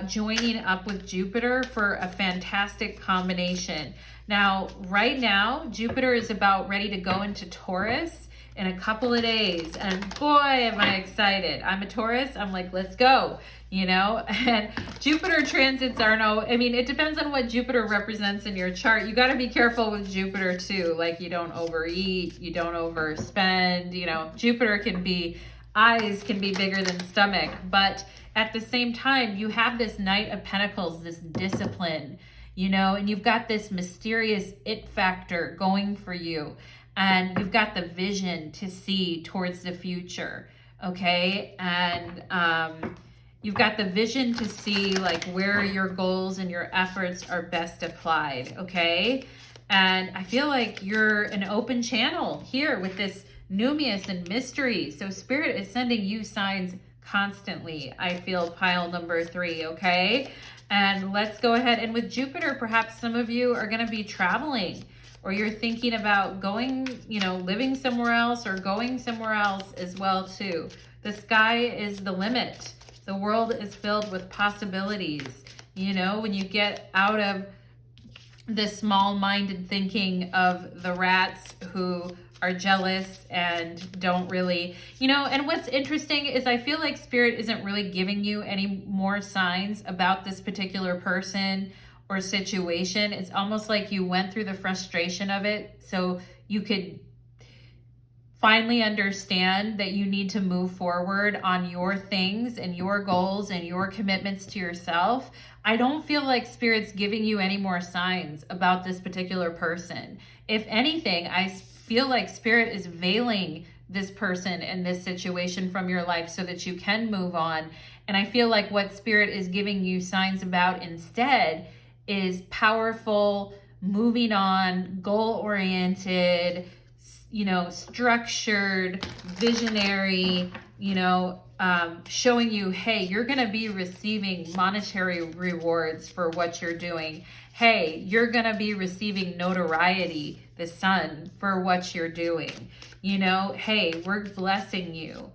joining up with Jupiter for a fantastic combination. Now, right now, Jupiter is about ready to go into Taurus in a couple of days. And boy, am I excited. I'm a Taurus. I'm like, let's go, you know? And Jupiter transits are I mean, it depends on what Jupiter represents in your chart. You got to be careful with Jupiter too. Like you don't overeat, you don't overspend, you know, Jupiter can be, eyes can be bigger than stomach, but at the same time, you have this Knight of Pentacles, this discipline, you know, and you've got this mysterious it factor going for you. And you've got the vision to see towards the future, okay? And you've got the vision to see like where your goals and your efforts are best applied, okay? And I feel like you're an open channel here with this Numius and mystery. So Spirit is sending you signs constantly. I feel pile number 3, okay? And let's go ahead. And with Jupiter, perhaps some of you are going to be traveling, or you're thinking about going, you know, living somewhere else or going somewhere else as well too. The sky is the limit. The world is filled with possibilities. You know, when you get out of the small-minded thinking of the rats who are jealous and don't really, you know, and what's interesting is I feel like Spirit isn't really giving you any more signs about this particular person or situation. It's almost like you went through the frustration of it so you could finally understand that you need to move forward on your things and your goals and your commitments to yourself. I don't feel like Spirit's giving you any more signs about this particular person. If anything, I feel like Spirit is veiling this person and this situation from your life so that you can move on. And I feel like what Spirit is giving you signs about instead is powerful, moving on, goal-oriented, you know, structured, visionary, you know, showing you, hey, you're going to be receiving monetary rewards for what you're doing. Hey, you're going to be receiving notoriety, the Sun, for what you're doing. You know, hey, we're blessing you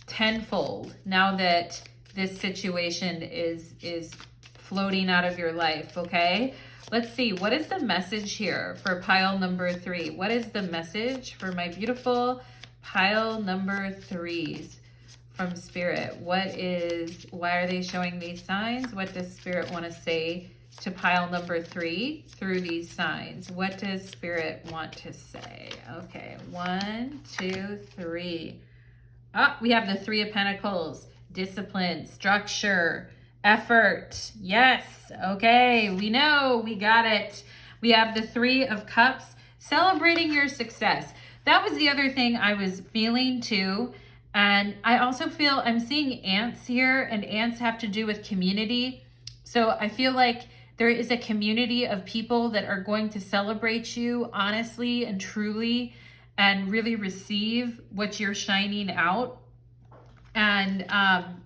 tenfold now that this situation is floating out of your life, okay? Let's see, what is the message here for pile number 3? What is the message for my beautiful pile number 3s from Spirit? Why are they showing these signs? What does Spirit want to say to pile number 3 through these signs? What does Spirit want to say? Okay, 1, 2, 3. Oh, we have the 3 of Pentacles. Discipline, structure, effort. Yes. Okay. We know. We got it. We have the 3 of Cups, celebrating your success. That was the other thing I was feeling too. And I also feel I'm seeing ants here, and ants have to do with community. So I feel like there is a community of people that are going to celebrate you honestly and truly and really receive what you're shining out. And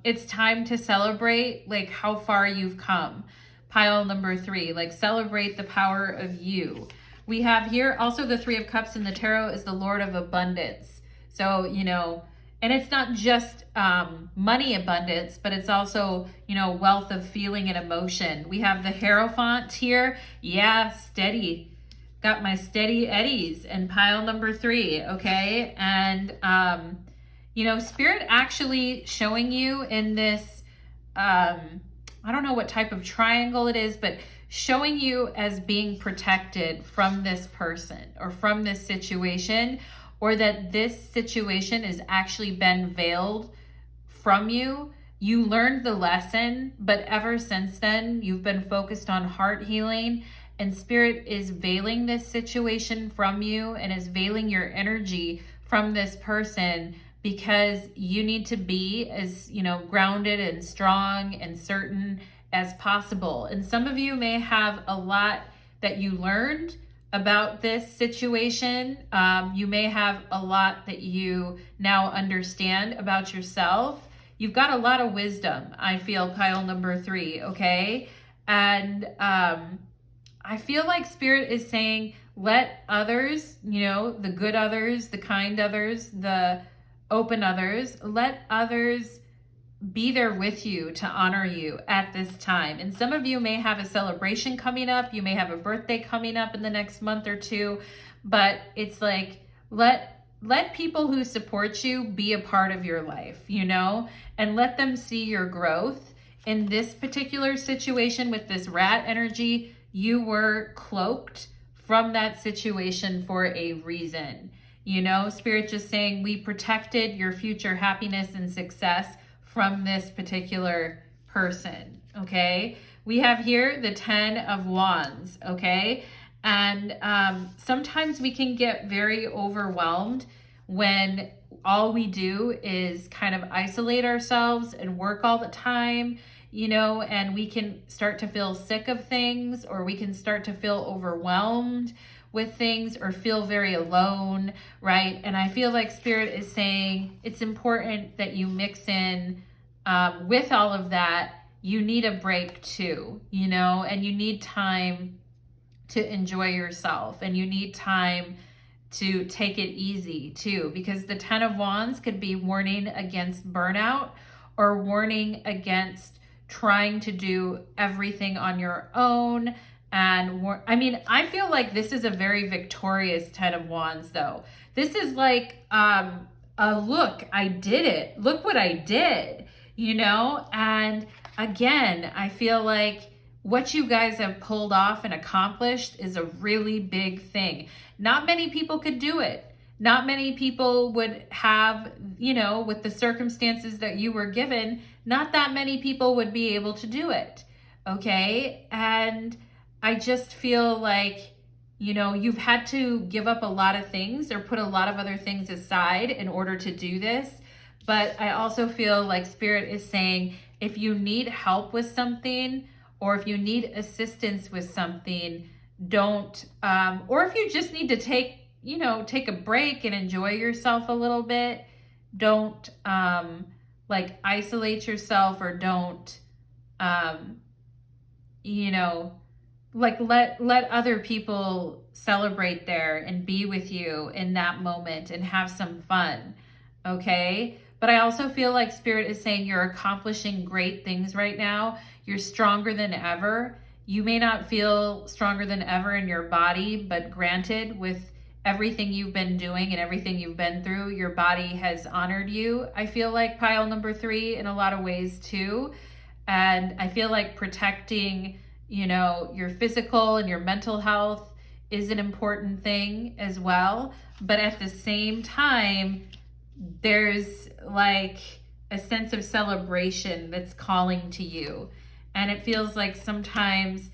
it's time to celebrate like how far you've come. Pile number 3, like celebrate the power of you. We have here also the 3 of Cups in the tarot is the Lord of Abundance. So, you know, and it's not just money abundance, but it's also, you know, wealth of feeling and emotion. We have the Hierophant here. Yeah, steady. Got my steady eddies and pile number 3, okay? And, you know, Spirit actually showing you in this, I don't know what type of triangle it is, but showing you as being protected from this person or from this situation, or that this situation has actually been veiled from you. You learned the lesson, but ever since then, you've been focused on heart healing, and Spirit is veiling this situation from you and is veiling your energy from this person, because you need to be as, you know, grounded and strong and certain as possible. And some of you may have a lot that you learned about this situation. You may have a lot that you now understand about yourself. You've got a lot of wisdom, I feel, pile number 3, okay? And I feel like Spirit is saying, let others, you know, the good others, the kind others, the open others, let others be there with you to honor you at this time. And some of you may have a celebration coming up. You may have a birthday coming up in the next month or 2, but it's like, let people who support you be a part of your life, you know, and let them see your growth. In this particular situation with this rat energy, you were cloaked from that situation for a reason. You know, Spirit just saying we protected your future happiness and success from this particular person, okay? We have here the 10 of Wands, okay? And sometimes we can get very overwhelmed when all we do is kind of isolate ourselves and work all the time, you know, and we can start to feel sick of things, or we can start to feel overwhelmed with things, or feel very alone, right? And I feel like Spirit is saying it's important that you mix in with all of that. You need a break too, you know, and you need time to enjoy yourself, and you need time to take it easy too, because the 10 of Wands could be warning against burnout, or warning against trying to do everything on your own. And I mean, I feel like this is a very victorious 10 of Wands though. This is like, look, I did it. Look what I did, you know? And again, I feel like what you guys have pulled off and accomplished is a really big thing. Not many people could do it. Not many people would have, you know, with the circumstances that you were given, not that many people would be able to do it, okay? And I just feel like, you know, you've had to give up a lot of things or put a lot of other things aside in order to do this. But I also feel like Spirit is saying, if you need help with something, or if you need assistance with something, don't, or if you just need to take a break and enjoy yourself a little bit, don't like isolate yourself, or don't, you know, like let other people celebrate there and be with you in that moment and have some fun, okay? But I also feel like Spirit is saying you're accomplishing great things right now. You're stronger than ever. You may not feel stronger than ever in your body, but granted, with everything you've been doing and everything you've been through, your body has honored you. I feel like pile number 3 in a lot of ways too. And I feel like protecting, your physical and your mental health is an important thing as well. But at the same time, there's like a sense of celebration that's calling to you. And it feels like sometimes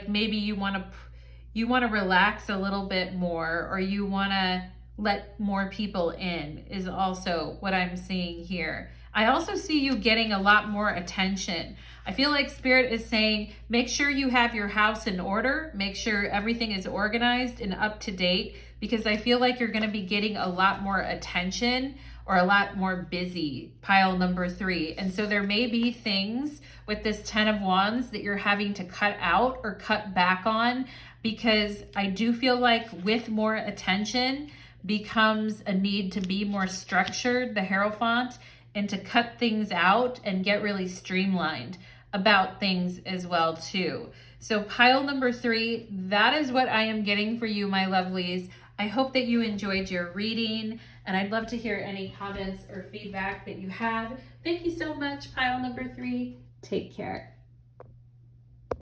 maybe you want to relax a little bit more, or you want to let more people in, is also what I'm seeing here. I also see you getting a lot more attention. I feel like Spirit is saying, make sure you have your house in order, make sure everything is organized and up to date, because I feel like you're going to be getting a lot more attention or a lot more busy, pile number 3. And so there may be things with this 10 of Wands that you're having to cut out or cut back on, because I do feel like with more attention becomes a need to be more structured, the Hierophant, and to cut things out and get really streamlined about things as well too. So pile number 3, that is what I am getting for you, my lovelies. I hope that you enjoyed your reading, and I'd love to hear any comments or feedback that you have. Thank you so much, pile number 3. Take care.